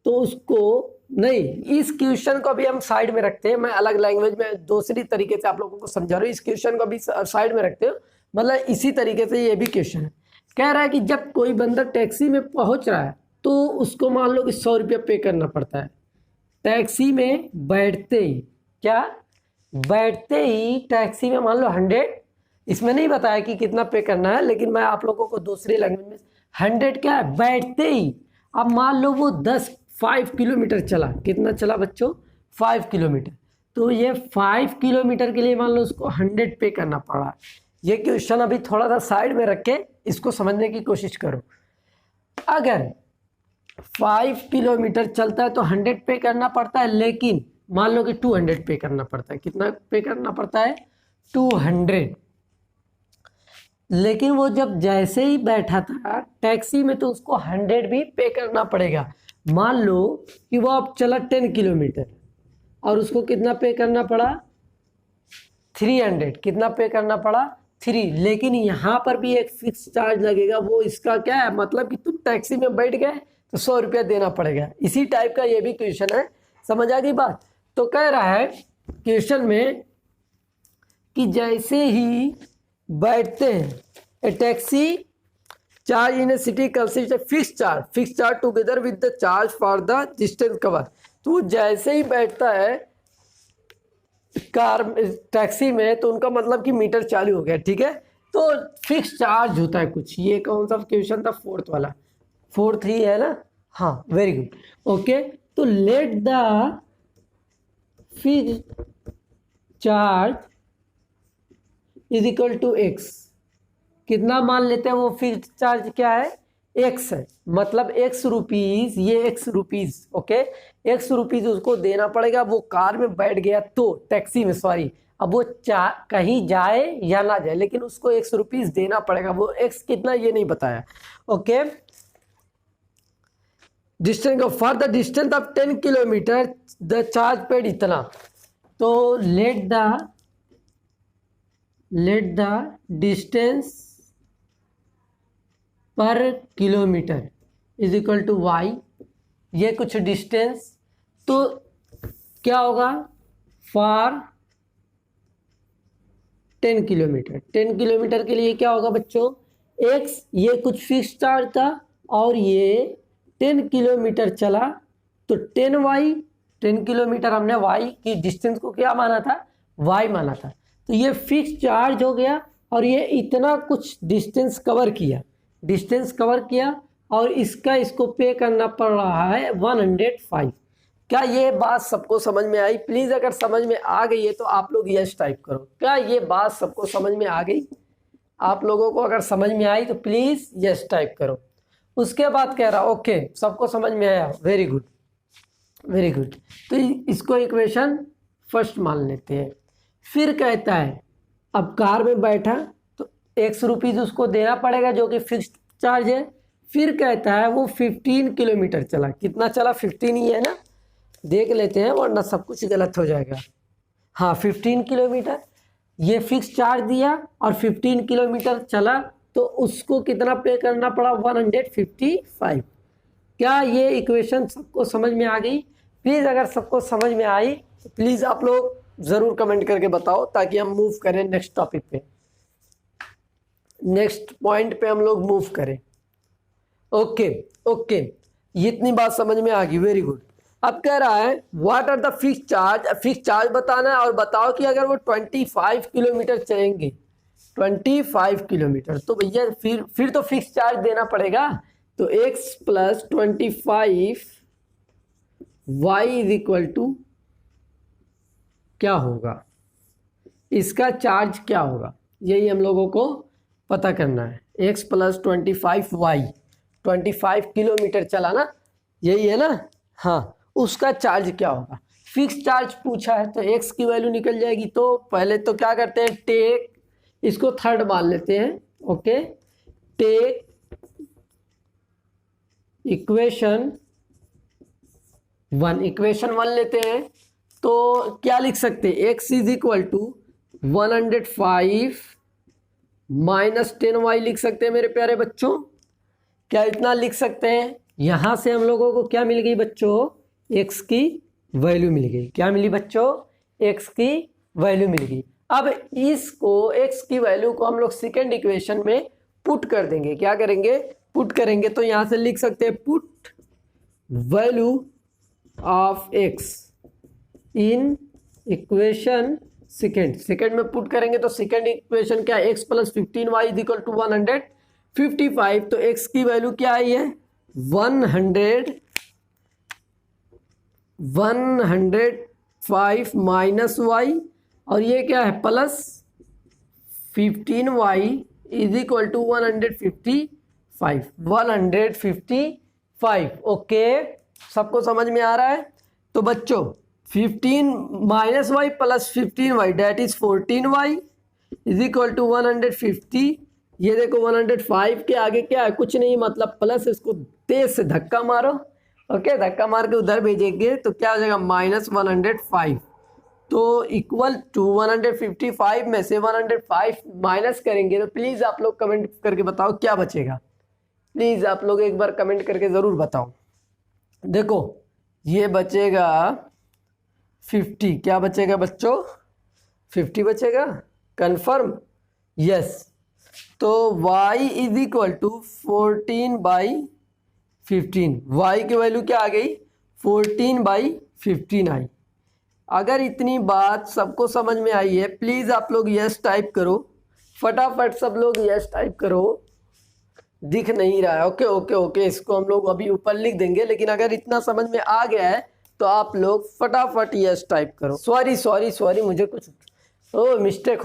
Speaker 1: तो उसको नहीं, इस क्वेश्चन को भी हम साइड में रखते हैं, मैं अलग लैंग्वेज में दूसरी तरीके से आप लोगों को समझा रहा हूँ, इस क्वेश्चन को भी साइड में रखते हो, मतलब इसी तरीके से ये भी क्वेश्चन है। कह रहा है कि जब कोई बंदा टैक्सी में पहुंच रहा है तो उसको मान लो कि 100 रुपया पे करना पड़ता है। टैक्सी में बैठते ही, क्या बैठते ही टैक्सी में मान लो 100, इसमें नहीं बताया कि कितना पे करना है, लेकिन मैं आप लोगों को दूसरी लैंग्वेज में 100 क्या है, बैठते ही। अब मान लो वो 5 किलोमीटर चला, कितना चला बच्चों, 5 किलोमीटर, तो ये 5 किलोमीटर के लिए मान लो उसको 100 पे करना पड़ा। ये क्वेश्चन अभी थोड़ा सा साइड में रख के इसको समझने की कोशिश करो। अगर 5 किलोमीटर चलता है तो 100 पे करना पड़ता है, लेकिन मान लो कि 200 पे करना पड़ता है, कितना पे करना पड़ता है, 200। लेकिन वो जब जैसे ही बैठा था टैक्सी में तो उसको 100 भी पे करना पड़ेगा। मान लो कि वो अब चला 10 किलोमीटर और उसको कितना पे करना पड़ा, 300, कितना पे करना पड़ा, 3। लेकिन यहाँ पर भी एक फिक्स चार्ज लगेगा, वो इसका क्या है, मतलब कि तुम टैक्सी में बैठ गए तो 100 रुपया देना पड़ेगा। इसी टाइप का ये भी क्वेश्चन है, समझ आ गई बात। तो कह रहा है क्वेश्चन में कि जैसे ही बैठते हैं, a taxi charge in a city consist fix charge together with the charge for the distance cover. तो जैसे ही बैठता है कार टैक्सी में तो उनका मतलब कि मीटर चालू हो गया, ठीक है। तो फिक्स चार्ज होता है कुछ, ये कौन सा क्वेश्चन था, 4th वाला, 4th ही है ना, हाँ, वेरी गुड, ओके। तो let the fix charge is equal to x, कितना मान लेते हैं, वो फिक्स चार्ज क्या है, एक्स है, मतलब एक्स रुपीज, ये x rupees, okay, x rupees उसको देना पड़ेगा। वो कार में बैठ गया तो टैक्सी में, सॉरी, अब वो कहीं जाए या ना जाए, लेकिन उसको एक्स रुपीज देना पड़ेगा। वो एक्स कितना ये नहीं बताया, okay. Distance for the distance of 10 kilometre the charge paid इतना। तो let the distance per kilometre is equal to y, ये कुछ डिस्टेंस, तो क्या होगा, फॉर 10 किलोमीटर, 10 किलोमीटर के लिए क्या होगा बच्चों, एक्स, ये कुछ फिक्स चार्ज था और ये 10 किलोमीटर चला तो 10y, 10 किलोमीटर हमने y की डिस्टेंस को क्या माना था, y माना था, तो ये फिक्स चार्ज हो गया और ये इतना कुछ डिस्टेंस कवर किया और इसको पे करना पड़ रहा है 105। क्या ये बात सबको समझ में आई? प्लीज़ अगर समझ में आ गई है तो आप लोग यस टाइप करो। क्या ये बात सबको समझ में आ गई? आप लोगों को अगर समझ में आई तो प्लीज़ यस टाइप करो। उसके बाद कह रहा ओके, सबको समझ में आया, वेरी गुड वेरी गुड। तो इसको इक्वेशन फर्स्ट मान लेते हैं। फिर कहता है अब कार में बैठा तो एक्स रुपीज़ उसको देना पड़ेगा जो कि फिक्स्ड चार्ज है। फिर कहता है वो 15 किलोमीटर चला, कितना चला, 15 ही है ना, देख लेते हैं वरना सब कुछ गलत हो जाएगा। हाँ 15 किलोमीटर, ये फिक्स चार्ज दिया और 15 किलोमीटर चला तो उसको कितना पे करना पड़ा, 155। क्या ये इक्वेशन सबको समझ में आ गई? प्लीज़ अगर सबको समझ में आई तो प्लीज़ आप लोग ज़रूर कमेंट करके बताओ ताकि हम मूव करें नेक्स्ट टॉपिक पे, नेक्स्ट पॉइंट पे हम लोग मूव करें। ओके ओके, ये इतनी बात समझ में आ गई, वेरी गुड। अब कह रहा है what are the fix charge बताना है और बताओ कि अगर वो 25 किलोमीटर चलेंगे, 25 किलोमीटर, तो भैया फिर तो फिक्स चार्ज देना पड़ेगा। तो x + 25 y is equal to क्या होगा, इसका चार्ज क्या होगा, यही हम लोगों को पता करना है। x + 25 y, 25 किलोमीटर चला ना, यही है ना, हाँ, उसका चार्ज क्या होगा। फिक्स चार्ज पूछा है तो x की वैल्यू निकल जाएगी। तो पहले तो क्या करते हैं, टेक, इसको थर्ड मान लेते हैं, ओके, टेक इक्वेशन 1 लेते हैं तो क्या लिख सकते हैं, x is equal to 105 minus 10y लिख सकते हैं मेरे प्यारे बच्चों। क्या इतना लिख सकते हैं? यहां से हम लोगों को क्या मिल गई बच्चों, x की वैल्यू मिल गई। क्या मिली बच्चों? x की वैल्यू मिल गई। अब इसको x की वैल्यू को हम लोग सेकेंड इक्वेशन में पुट कर देंगे। क्या करेंगे? पुट करेंगे। तो यहां से लिख सकते हैं put value of x in equation second में पुट करेंगे तो सेकेंड इक्वेशन क्या है, x plus 15y is equal to 155। तो x की वैल्यू क्या आई है, 105 माइनस y, और ये क्या है plus 15y is equal to 155। Okay, सबको समझ में आ रहा है? तो बच्चों 15 minus y plus 15y that is 14y is equal to 150। ये देखो 105 के आगे क्या है, कुछ नहीं, मतलब प्लस, इसको तेज से धक्का मारो। ओके, धक्का मार के उधर भेजेंगे तो क्या हो जाएगा, माइनस 105। तो इक्वल टू 155 में से 105 माइनस करेंगे तो प्लीज़ आप लोग कमेंट करके बताओ क्या बचेगा। प्लीज़ आप लोग एक बार कमेंट करके ज़रूर बताओ। देखो ये बचेगा 50। क्या बचेगा बच्चों? 50 बचेगा। कंफर्म? यस। तो y is equal to 14/15। y की वैल्यू क्या आ गई, 14/15 आई। अगर इतनी बात सबको समझ में आई है, प्लीज़ आप लोग यस टाइप करो, फटाफट सब लोग यस टाइप करो। दिख नहीं रहा है? ओके ओके ओके, इसको हम लोग अभी ऊपर लिख देंगे, लेकिन अगर इतना समझ में आ गया है तो आप लोग फटाफट यस टाइप करो। सॉरी मुझे कुछ मिस्टेक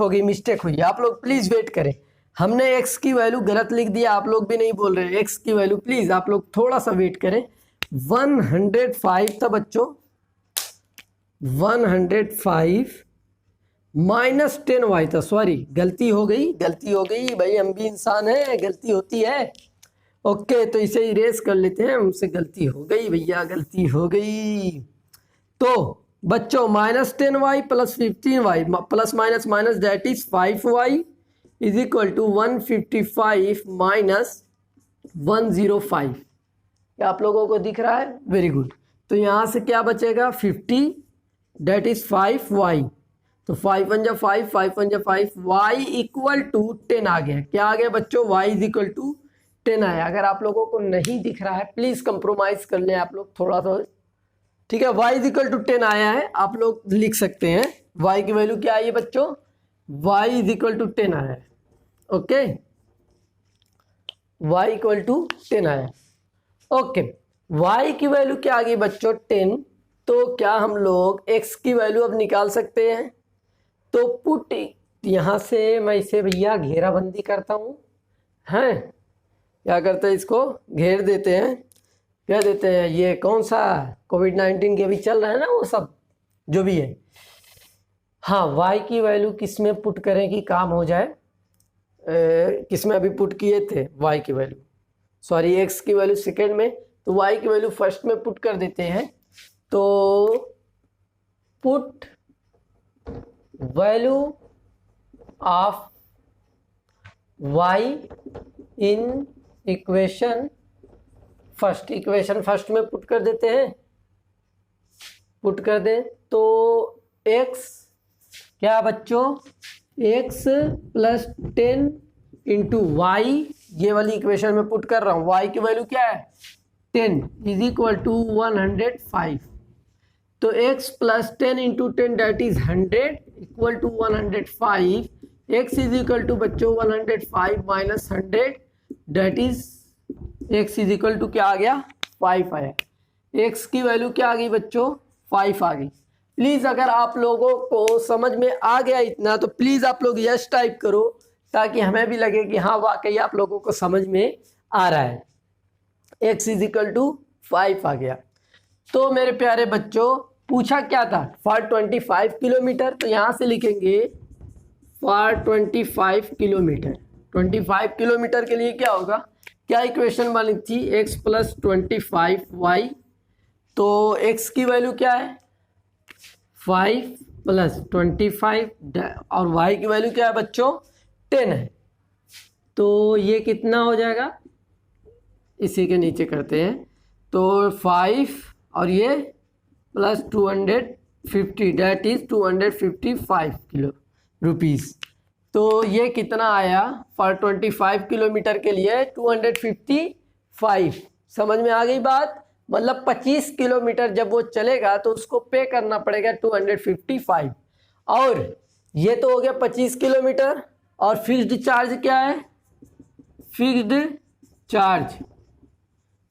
Speaker 1: हुई। आप लोग प्लीज़ वेट करें, हमने x की वैल्यू गलत लिख दिया, आप लोग भी नहीं बोल रहे x की वैल्यू। प्लीज़ आप लोग थोड़ा सा वेट करें। 105 था बच्चों, 105 माइनस 10y था। सॉरी, गलती हो गई भाई, हम भी इंसान हैं, गलती होती है। ओके, तो इसे इरेज कर लेते हैं, हमसे गलती हो गई भैया, गलती हो गई। तो बच्चों minus 10y plus 15y plus minus that is 5y is equal to 155 minus 105। क्या आप लोगों को दिख रहा है? Very good. तो यहाँ से क्या बचेगा, 50 दैट इज 5y। तो 5 1 जा 5, 5 1 जा 5, y इक्वल टू 10 आ गया। क्या आ गया बच्चों? y इज इक्वल टू 10 आया। अगर आप लोगों को नहीं दिख रहा है प्लीज़ कंप्रोमाइज कर लें आप लोग थोड़ा सा, ठीक है। y इज इक्वल टू 10 आया है, आप लोग लिख सकते हैं। y की वैल्यू क्या आई है बच्चों? y इज इक्वल टू 10 आया है। ओके, y इक्वल टू 10 आया। ओके, y की वैल्यू क्या आ गई बच्चों? 10। तो क्या हम लोग x की वैल्यू अब निकाल सकते हैं? तो पुट, यहाँ से मैं इसे भैया घेराबंदी करता हूँ, हैं क्या करते हैं, इसको घेर देते हैं। क्या देते हैं, ये कौन सा कोविड-19 के अभी चल रहा है ना, वो सब जो भी है। हाँ, y की वैल्यू किस में पुट करें कि काम हो जाए, किस में अभी पुट किए थे y की वैल्यू, सॉरी x की वैल्यू सेकेंड में, तो y की वैल्यू फर्स्ट में पुट कर देते हैं। तो put value of y in equation first, equation first में पुट कर देते हैं, पुट कर दें तो x क्या बच्चों, x प्लस 10 इंटू वाई, ये वाली इक्वेशन में पुट कर रहा हूँ। y की वैल्यू क्या है, 10 इज इक्वल टू 105। तो x प्लस 10 into 10 that is 100 equal to 105। x is equal to बच्चों 105 minus 100 that is x is equal to क्या आ गया, 5 आया। x की वैल्यू क्या आ गई बच्चों, 5 आ गई। प्लीज़ अगर आप लोगों को समझ में आ गया इतना तो प्लीज़ आप लोग यस टाइप करो, ताकि हमें भी लगे कि हाँ वाकई आप लोगों को समझ में आ रहा है। x इज इक्वल टू 5 आ गया। तो मेरे प्यारे बच्चों पूछा क्या था, फॉर 25 किलोमीटर, तो यहाँ से लिखेंगे फॉर 25 किलोमीटर। 25 किलोमीटर के लिए क्या होगा, क्या इक्वेशन बनी थी, x प्लस 25y, तो x की वैल्यू क्या है 5 प्लस 25 और y की वैल्यू क्या है बच्चों 10 है। तो ये कितना हो जाएगा, इसी के नीचे करते हैं, तो 5 और ये plus 250 that is 255 kilo rupees. तो ये कितना आया फॉर 25 किलोमीटर के लिए 255। समझ में आ गई बात, मतलब 25 किलोमीटर जब वो चलेगा तो उसको पे करना पड़ेगा 255। और ये तो हो गया 25 किलोमीटर। और फिक्स्ड चार्ज क्या है,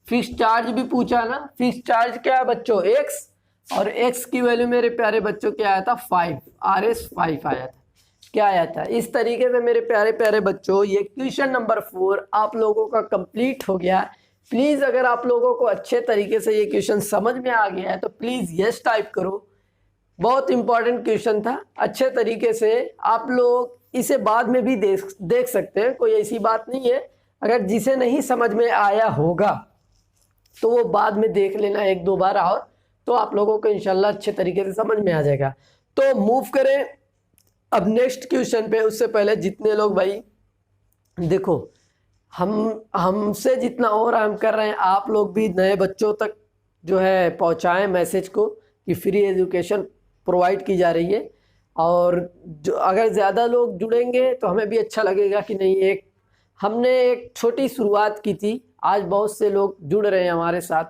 Speaker 1: फिक्स्ड चार्ज भी पूछा ना, फिक्स्ड चार्ज क्या है बच्चों x, और x की वैल्यू मेरे प्यारे बच्चों क्या आया था 5, RS 5 आया था, क्या आया था। इस तरीके से मेरे प्यारे प्यारे बच्चों ये क्वेश्चन नंबर 4 आप लोगों का कंप्लीट हो गया। प्लीज़ अगर आप लोगों को अच्छे तरीके से ये क्वेश्चन समझ में आ गया है तो प्लीज़ यस टाइप करो। बहुत इंपॉर्टेंट क्वेश्चन था, अच्छे तरीके से आप लोग इसे बाद में भी देख सकते हैं, कोई ऐसी बात नहीं है। अगर जिसे नहीं समझ में आया होगा तो वो बाद में देख लेना 1-2 बार, और तो आप लोगों को इंशाल्लाह अच्छे तरीके से समझ में आ जाएगा। तो मूव करें अब नेक्स्ट क्वेश्चन पे। उससे पहले जितने लोग भाई देखो हमसे जितना और हम कर रहे हैं, आप लोग भी नए बच्चों तक जो है पहुंचाएं मैसेज को कि फ्री एजुकेशन प्रोवाइड की जा रही है। और जो अगर ज़्यादा लोग जुड़ेंगे तो हमें भी अच्छा लगेगा कि नहीं, हमने एक छोटी शुरुआत की थी, आज बहुत से लोग जुड़ रहे हैं हमारे साथ,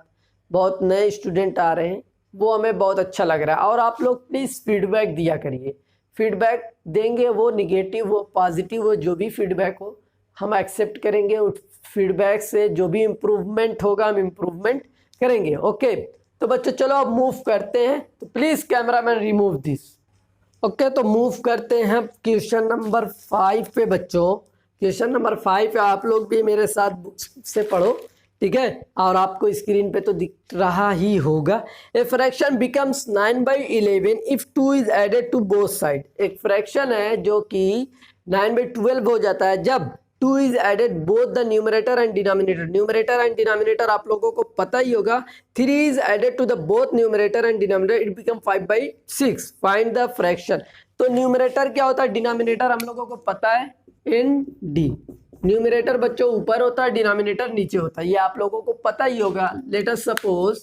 Speaker 1: बहुत नए स्टूडेंट आ रहे हैं, वो हमें बहुत अच्छा लग रहा है। और आप लोग प्लीज़ फीडबैक दिया करिए, फीडबैक देंगे, वो निगेटिव हो पॉजिटिव हो, जो भी फीडबैक हो हम एक्सेप्ट करेंगे। उस फीडबैक से जो भी इम्प्रूवमेंट होगा हम इम्प्रूवमेंट करेंगे। ओके तो बच्चों चलो अब मूव करते हैं, तो please cameraman remove this. Okay तो मूव करते हैं क्वेश्चन नंबर 5 पे बच्चों। क्वेश्चन नंबर 5 पे आप लोग भी मेरे साथ बुक्स से पढ़ो, ठीक है, और आपको स्क्रीन पे तो दिख रहा ही होगा। A fraction becomes 9/11 if 2 is added to both side. एक फ्रैक्शन है जो कि 9/12 हो जाता है जब 2 is added both the numerator and denominator. Numerator and denominator आप लोगों को पता ही होगा। 3 is added to the both numerator and denominator, it become 5/6। Find the fraction. तो न्यूमरेटर क्या होता है, डिनोमिनेटर हम लोगों को पता है ND। न्यूमरेटर बच्चों ऊपर होता है, डिनोमिनेटर नीचे होता है, ये आप लोगों को पता ही होगा। लेट अस सपोज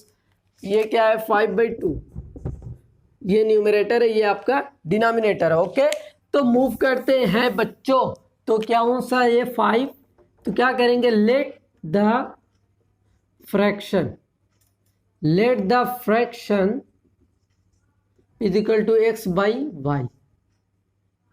Speaker 1: ये क्या है 5/2, ये न्यूमरेटर है, ये आपका डिनोमिनेटर है। ओके तो मूव करते हैं बच्चों, तो क्या सा ये 5, तो क्या करेंगे, let the fraction is equal to x/y।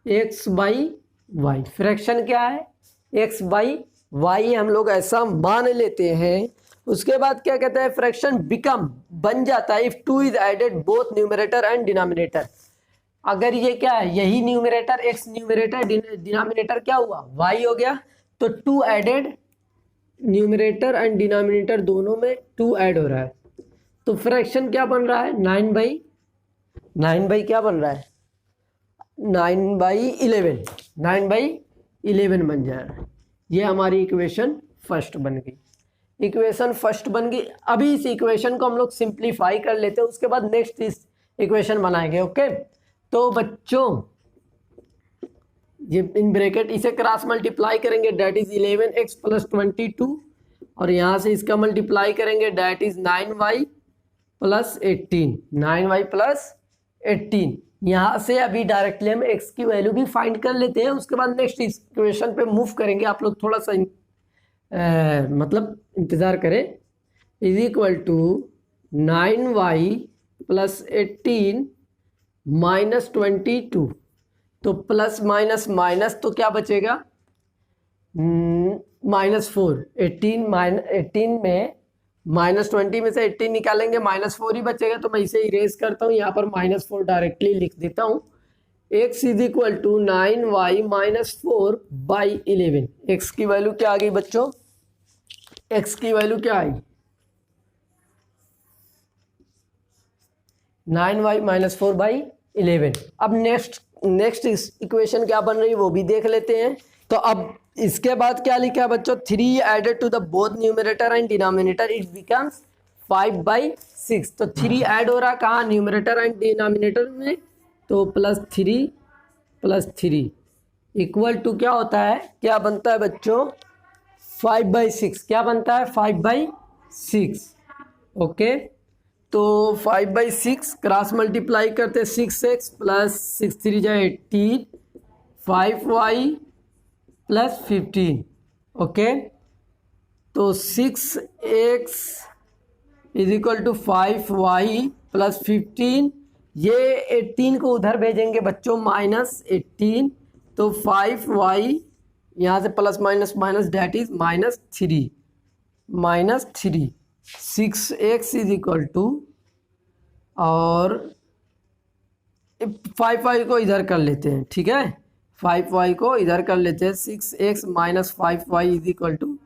Speaker 1: x/y fraction क्या है, x/y हम लोग ऐसा मान लेते हैं। उसके बाद क्या कहते हैं, फ्रैक्शन बिकम बन जाता है if 2 is added both numerator and denominator. अगर ये क्या है, यही न्यूमरेटर x न्यूमरेटर, डिनोमिनेटर क्या हुआ y हो गया, तो 2 एडेड, न्यूमरेटर एंड डिनोमिनेटर दोनों में 2 ऐड हो रहा है, तो फ्रैक्शन क्या बन रहा है 9/9 क्या बन रहा है 9/11, 9/11 बन जाएगा। ये हमारी इक्वेशन फर्स्ट बन गई, इक्वेशन फर्स्ट बन गई। अभी इस इक्वेशन को हम लोग सिंप्लीफाई कर लेते हैं, उसके बाद नेक्स्ट इस इक्वेशन बनाएंगे। ओके तो बच्चों ये इन ब्रैकेट इसे क्रॉस मल्टीप्लाई करेंगे, डेट इज 11x + 22, और यहाँ से इसका मल्टीप्लाई करेंगे, डेट इज 9y + 18, 9y + 18। यहाँ से अभी डायरेक्टली हम x की वैल्यू भी फाइंड कर लेते हैं, उसके बाद नेक्स्ट इक्वेशन पे मूव करेंगे। आप लोग थोड़ा सा मतलब इंतज़ार करें। इज इक्वल टू 9y + 18 - 22, तो प्लस माइनस माइनस तो क्या बचेगा -4। 18 में -20 में से 18 निकालेंगे, -4 ही बचेगा, तो मैं इसे इरेज करता हूँ, यहाँ पर -4 डायरेक्टली लिख देता हूँ। x is equal to 9y - 4/11। x की वैल्यू क्या आ गई बच्चों, x की वैल्यू क्या आई 9y - 4/11। अब नेक्स्ट नेक्स्ट इक्वेशन क्या बन रही है वो भी देख लेते हैं। तो अब इसके बाद क्या लिखा है बच्चों, 3 added to the both numerator and denominator it becomes 5/6। तो 3 ऐड हो रहा कहाँ, न्यूमरेटर एंड डिनोमिनेटर में, तो +3 इक्वल टू क्या होता है, क्या बनता है बच्चों, 5/6। क्या बनता है, 5/6। ओके, तो 5/6 क्रॉस मल्टीप्लाई करते 6x प्लस 6 3 जा 18, 5y प्लस 15। ओके, तो 6x is equal to 5y plus 15। ये 18 को उधर भेजेंगे बच्चों -18, तो 5y यहाँ से plus minus minus that is -3 6x is equal to, और 5y को इधर कर लेते हैं, ठीक है, 5y को इधर कर लेते हैं, 6x minus 5y is equal to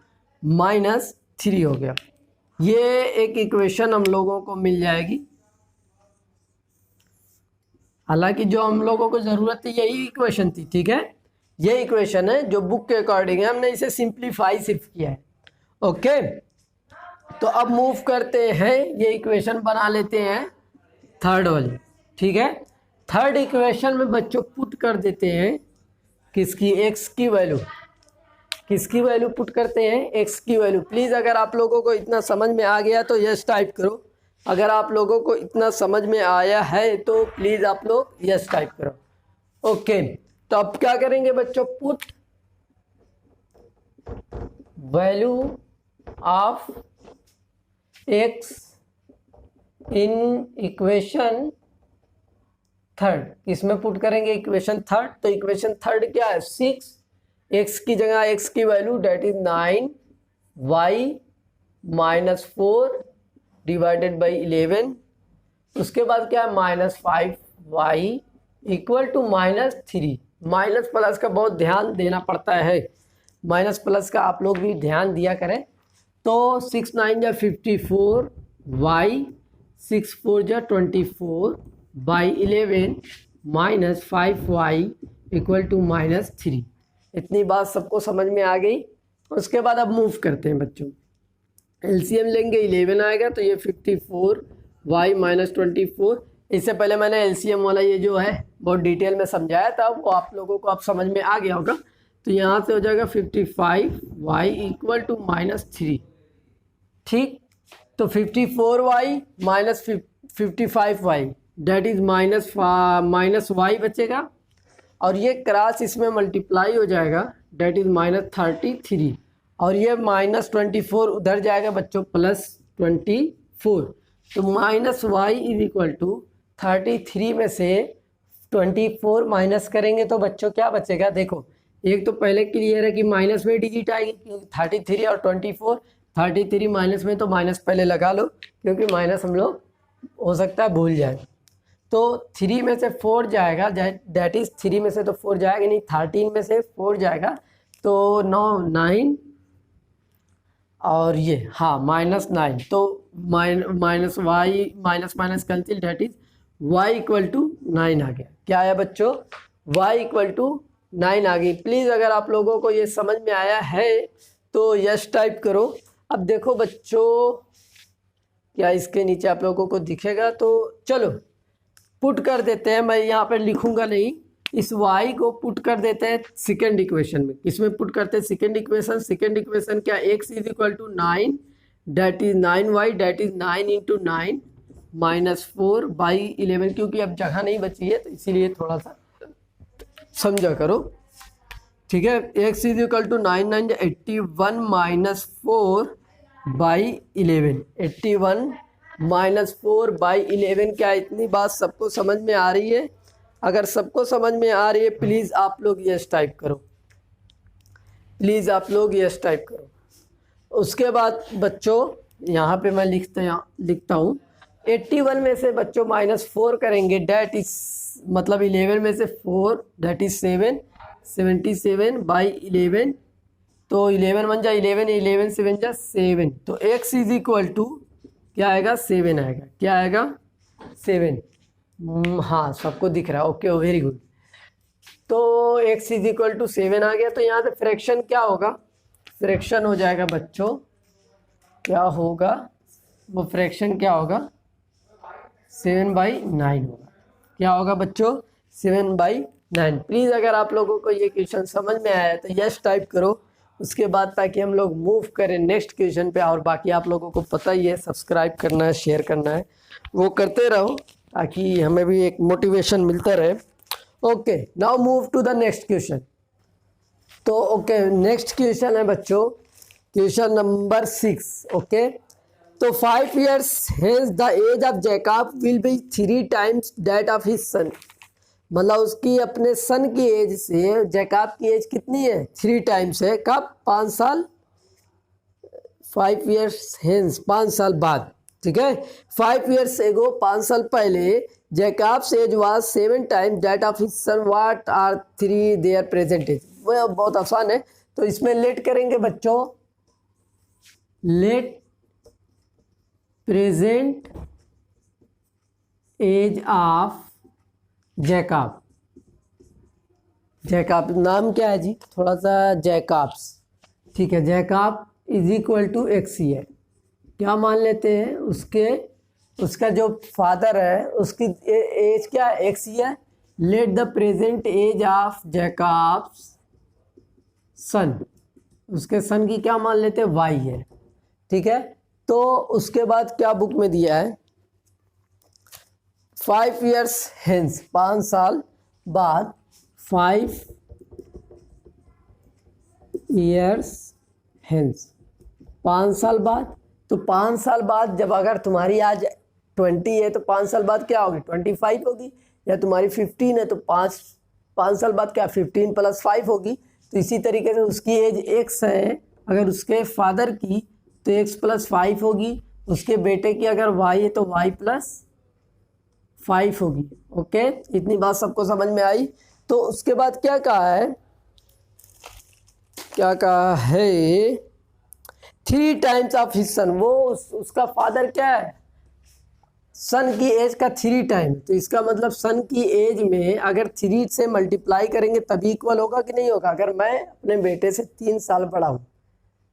Speaker 1: -3 हो गया। ये एक इक्वेशन हम लोगों को मिल जाएगी। हालांकि जो हम लोगों को ज़रूरत थी यही इक्वेशन थी, ठीक है, ये इक्वेशन है जो बुक के अकॉर्डिंग है, हमने इसे सिंप्लीफाई सिर्फ किया है। ओके, तो अब मूव करते हैं, ये इक्वेशन बना लेते हैं थर्ड वाली, ठीक है। थर्ड इक्वेशन में बच्चों पुट कर देते हैं किसकी, x की वैल्यू, किसकी वैल्यू पुट करते हैं, x की वैल्यू। प्लीज़ अगर आप लोगों को इतना समझ में आ गया तो यस टाइप करो, अगर आप लोगों को इतना समझ में आया है तो प्लीज़ आप लोग यस टाइप करो। ओके, तो अब क्या करेंगे बच्चों, put value of x in equation third, इसमें पुट करेंगे इक्वेशन थर्ड। तो इक्वेशन थर्ड क्या है, 6x की जगह x की value that is 9y minus 4 divided by 11। उसके बाद क्या है, -5y equal to -3। Minus plus का बहुत ध्यान देना पड़ता है, माइनस प्लस का आप लोग भी ध्यान दिया करें। तो 6 9 जा 54, y 6 4 जा 24 बाई 11 -5y इक्वल टू -3। इतनी बात सबको समझ में आ गई। उसके बाद अब मूव करते हैं बच्चों, एलसीएम लेंगे 11 आएगा, तो ये 54 y -24। इससे पहले मैंने एलसीएम वाला ये जो है बहुत डिटेल में समझाया था, वो आप लोगों को अब समझ में आ गया होगा। तो यहाँ से हो जाएगा 55 y इक्वल टू -3, ठीक। तो 54y minus 55y that is minus y बचेगा, और ये क्रॉस इसमें मल्टीप्लाई हो जाएगा, डेट इज -33, और ये -24 उधर जाएगा बच्चों +24। तो -y इज इक्वल टू 33 में से 24 माइनस करेंगे तो बच्चों क्या बचेगा, देखो एक तो पहले क्लियर है कि माइनस में डिजिट आएगी, क्योंकि 33 और 24, 33 माइनस में, तो माइनस पहले लगा लो, क्योंकि माइनस हम लोग हो सकता है भूल जाए। तो 3 में से 4 जाएगा, डेट इज़ 3 में से तो 4 जाएगा नहीं, 13 में से 4 जाएगा, तो 9 और ये हाँ -9, तो minus y minus cancel, that is y equal to 9 आ गया। क्या आया बच्चों, y इक्वल टू 9 आ गई। प्लीज़ अगर आप लोगों को ये समझ में आया है तो यस टाइप करो। अब देखो बच्चों, क्या इसके नीचे आप लोगों को दिखेगा, तो चलो पुट कर देते हैं, मैं यहाँ पर लिखूँगा नहीं, इस y को पुट कर देते हैं सेकेंड इक्वेशन में। इसमें पुट करते हैं सेकेंड इक्वेशन। सेकेंड इक्वेशन क्या, x is equal to 9 that is 9y that is 9 into 9 -4 by 11, क्योंकि अब जगह नहीं बची है तो इसीलिए थोड़ा सा समझा करो, ठीक है। x is equal to 9 9 81 -4 by 11, 81 -4 by 11। क्या इतनी बात सबको समझ में आ रही है? अगर सबको समझ में आ रही है प्लीज़ आप लोग यस टाइप करो, प्लीज़ आप लोग यस टाइप करो। उसके बाद बच्चों यहाँ पे मैं लिखता हूँ 81 में से बच्चों -4 करेंगे, डेट इज मतलब 11 में से 4 डेट इज 7, 77 बाई 11, तो 11 1 जा 11, 11 7 जा 7, तो x इज इक्वल टू क्या आएगा, 7 आएगा। क्या आएगा, 7। हाँ सबको दिख रहा है, ओके वेरी गुड। तो x इज इक्वल टू 7 आ गया। तो यहाँ से फ्रैक्शन क्या होगा, फ्रैक्शन हो जाएगा बच्चों, क्या होगा वो फ्रैक्शन क्या होगा, 7/9 होगा। क्या होगा बच्चों, 7/9। प्लीज़ अगर आप लोगों को ये क्वेश्चन समझ में आया तो यस टाइप करो, उसके बाद ताकि हम लोग मूव करें नेक्स्ट क्वेश्चन पे। और बाकी आप लोगों को पता ही है, सब्सक्राइब करना है, शेयर करना है, वो करते रहो ताकि हमें भी एक मोटिवेशन मिलता रहे। Okay, now move to the next question. तो ओके, नेक्स्ट क्वेश्चन है बच्चों, क्वेश्चन नंबर 6। ओके, तो 5 years hence the age of Jacob will be 3 times that of his son। मतलब उसकी अपने सन की एज से जैकब की एज कितनी है, 3 टाइम्स है। कब, 5 साल, 5 years hence, 5 साल बाद। ठीक है, 5 years ago, 5 साल पहले Jacob's age was 7 times that of his son. What are 3 their present age. वो बहुत आसान है, तो इसमें लेट करेंगे बच्चों, let present age of Jacob. Jacob नाम क्या है जी, थोड़ा सा जैकब्स, ठीक है। Jacob is equal to x ही है। क्या मान लेते हैं, उसका जो फादर है उसकी एज क्या है, एक्स ही है। Let the present age of Jacob's son, उसके सन की क्या मान लेते हैं, वाई है। ठीक है, तो उसके बाद क्या बुक में दिया है, 5 years hence, 5 साल बाद, 5 years hence, 5 साल बाद। तो 5 साल बाद जब अगर तुम्हारी आज 20 है तो 5 साल बाद क्या होगी, 25 होगी। या तुम्हारी 15 है तो 5 साल बाद क्या, 15 + 5 होगी। तो इसी तरीके से उसकी एज x है, अगर उसके फादर की तो x + 5 होगी, उसके बेटे की अगर y है तो y + 5 होगी। ओके, इतनी बात सबको समझ में आई। तो उसके बाद क्या कहा है, क्या कहा है, 3 टाइम्स ऑफ हिज सन। वो उसका फादर क्या है, सन की एज का 3 टाइम। तो इसका मतलब सन की एज में अगर 3 से मल्टीप्लाई करेंगे तभी इक्वल होगा कि नहीं होगा। अगर मैं अपने बेटे से 3 साल बड़ा हूँ,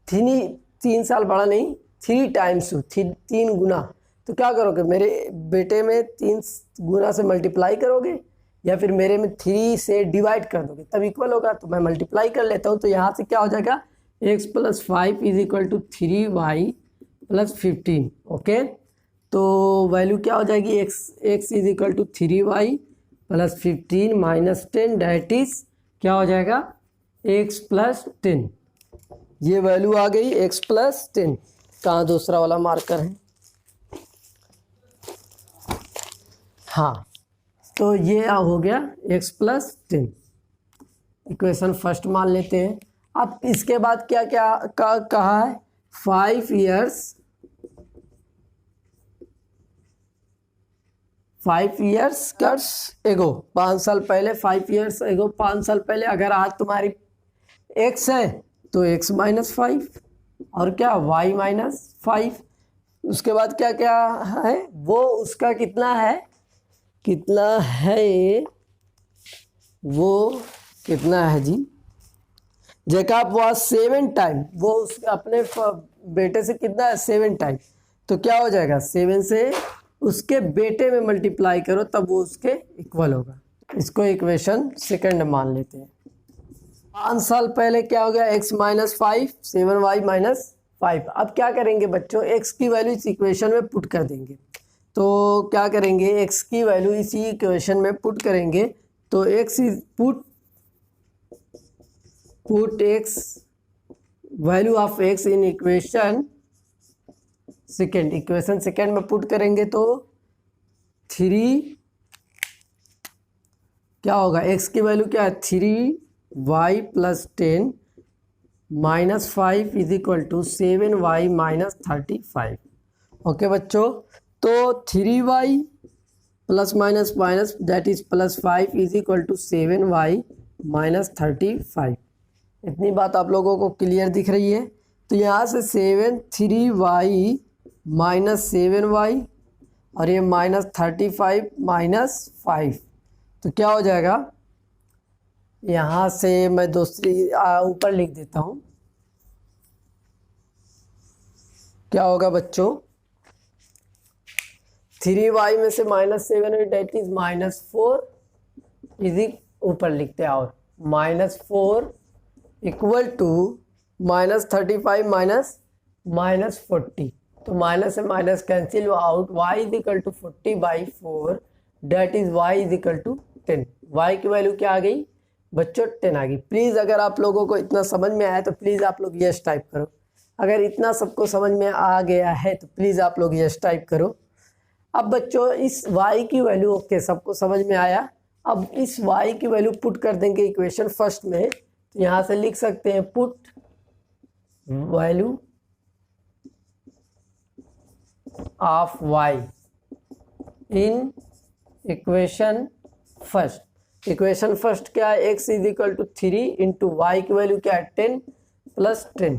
Speaker 1: 3 साल बड़ा नहीं, 3 टाइम्स हूँ, 3 गुना, तो क्या करोगे, मेरे बेटे में 3 गुना से मल्टीप्लाई करोगे या फिर मेरे में 3 से डिवाइड कर दोगे, तब इक्वल होगा। तो मैं मल्टीप्लाई कर लेता हूँ। तो यहाँ से क्या हो जाएगा, x + 5 is equal to 3y + 15। Okay, तो वैल्यू क्या हो जाएगी, x is equal to 3y + 15 - 10, that is क्या हो जाएगा, x + 10। ये वैल्यू आ गई x + 10। कहाँ दूसरा वाला मार्कर है, हाँ, तो ये हो गया x + 10। इक्वेशन फर्स्ट मान लेते हैं। अब इसके बाद क्या क्या कहा है, 5 years एगो, 5 साल पहले, 5 years एगो, 5 साल पहले। अगर आज तुम्हारी x है तो x - 5 और क्या, y - 5। उसके बाद क्या क्या है, वो उसका कितना है, वो कितना है जी, जैकब वाज 7 टाइम, वो उसके अपने बेटे से कितना है, 7 टाइम। तो क्या हो जाएगा, 7 से उसके बेटे में मल्टीप्लाई करो तब वो उसके इक्वल होगा। इसको इक्वेशन सेकंड मान लेते हैं। 5 साल पहले क्या हो गया, x - 5, 7y - 5। अब क्या करेंगे बच्चों, x की वैल्यू इस इक्वेशन में पुट कर देंगे। तो क्या करेंगे, x की वैल्यू इसी इक्वेशन में पुट करेंगे। तो x is put x, value of x in equation second, equation second में पुट करेंगे तो 3 क्या होगा, x की वैल्यू क्या है, 3y + 10 - 5 is equal to 7y - 35। Okay बच्चों, तो 3y ± that is +5 is equal to 7y - 35। इतनी बात आप लोगों को क्लियर दिख रही है। तो यहाँ से 3y - 7y और ये -35 - 5, तो क्या हो जाएगा, यहाँ से मैं दूसरी ऊपर लिख देता हूँ। क्या होगा बच्चों, 3y में से -7 है, डेट इज -4 इजी ऊपर लिखते हैं, और -4 इक्वल टू -35 -40, तो माइनस से minus cancel out, y is equal to 40/4, that is y is equal to 10। y की वैल्यू क्या आ गई बच्चों 10 आ गई। प्लीज़ अगर आप लोगों को इतना समझ में आया तो प्लीज़ आप लोग यस टाइप करो। अगर इतना सबको समझ में आ गया है तो प्लीज़ आप लोग यस टाइप करो। अब बच्चों इस y की वैल्यू ओके सबको समझ में आया। अब इस y की वैल्यू पुट कर देंगे इक्वेशन फर्स्ट में, तो यहाँ से लिख सकते हैं put value of y in equation first. Equation first क्या है, x is equal to 3 into y की वैल्यू क्या है 10 प्लस 10,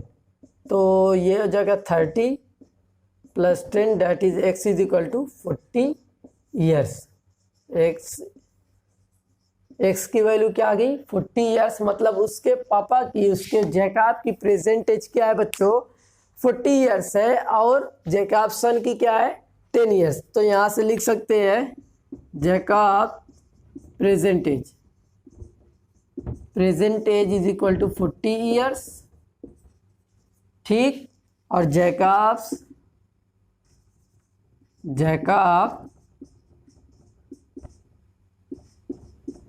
Speaker 1: तो ये हो जाएगा 30 plus 10, that is x is equal to 40 years. x की वैल्यू क्या आ गई 40 ईयर्स, मतलब उसके पापा की, उसके जैकब की प्रेजेंट एज क्या है बच्चों 40 ईयर्स है, और जैकब सन की क्या है 10 ईयर्स। तो यहाँ से लिख सकते हैं Jacob present age is equal to 40 years, ठीक, और जैकब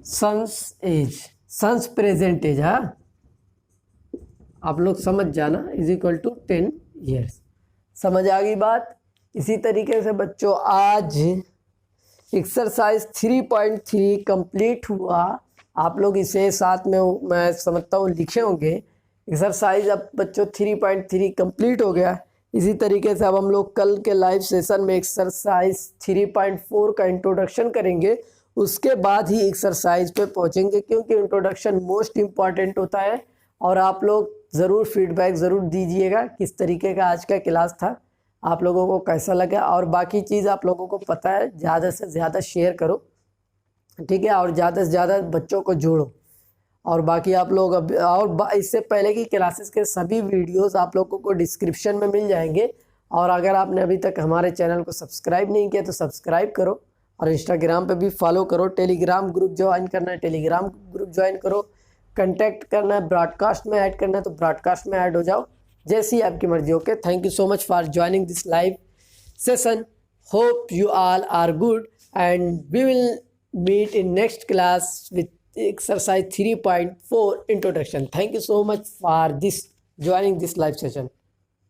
Speaker 1: सन्स प्रेजेंट एज, हाँ आप लोग समझ जाना, इज इक्वल टू 10 ईयर्स। समझ आ गई बात। इसी तरीके से बच्चों आज एक्सरसाइज 3.3 कंप्लीट हुआ। आप लोग इसे साथ में मैं समझता हूँ लिखे होंगे। एक्सरसाइज अब बच्चों 3.3 कंप्लीट हो गया। इसी तरीके से अब हम लोग कल के लाइव सेशन में एक्सरसाइज 3.4 का इंट्रोडक्शन करेंगे, उसके बाद ही एक्सरसाइज पे पहुँचेंगे, क्योंकि इंट्रोडक्शन मोस्ट इम्पॉर्टेंट होता है। और आप लोग ज़रूर फीडबैक ज़रूर दीजिएगा किस तरीके का आज का क्लास था, आप लोगों को कैसा लगा। और बाकी चीज़ आप लोगों को पता है, ज़्यादा से ज़्यादा शेयर करो, ठीक है, और ज़्यादा से ज़्यादा बच्चों को जोड़ो। और बाकी आप लोग अब और इससे पहले की क्लासेस के सभी वीडियोस आप लोगों को डिस्क्रिप्शन में मिल जाएंगे। और अगर आपने अभी तक हमारे चैनल को सब्सक्राइब नहीं किया तो सब्सक्राइब करो, और इंस्टाग्राम पे भी फॉलो करो। टेलीग्राम ग्रुप ज्वाइन करना है टेलीग्राम ग्रुप ज्वाइन करो। कंटेक्ट करना है, ब्रॉडकास्ट में ऐड करना है तो ब्रॉडकास्ट में ऐड हो जाओ, जैसी आपकी मर्जी। Okay, thank you so much for joining this live session. Hope you all are good and we will meet in next class with exercise 3.4 introduction. Thank you so much for this joining this live session.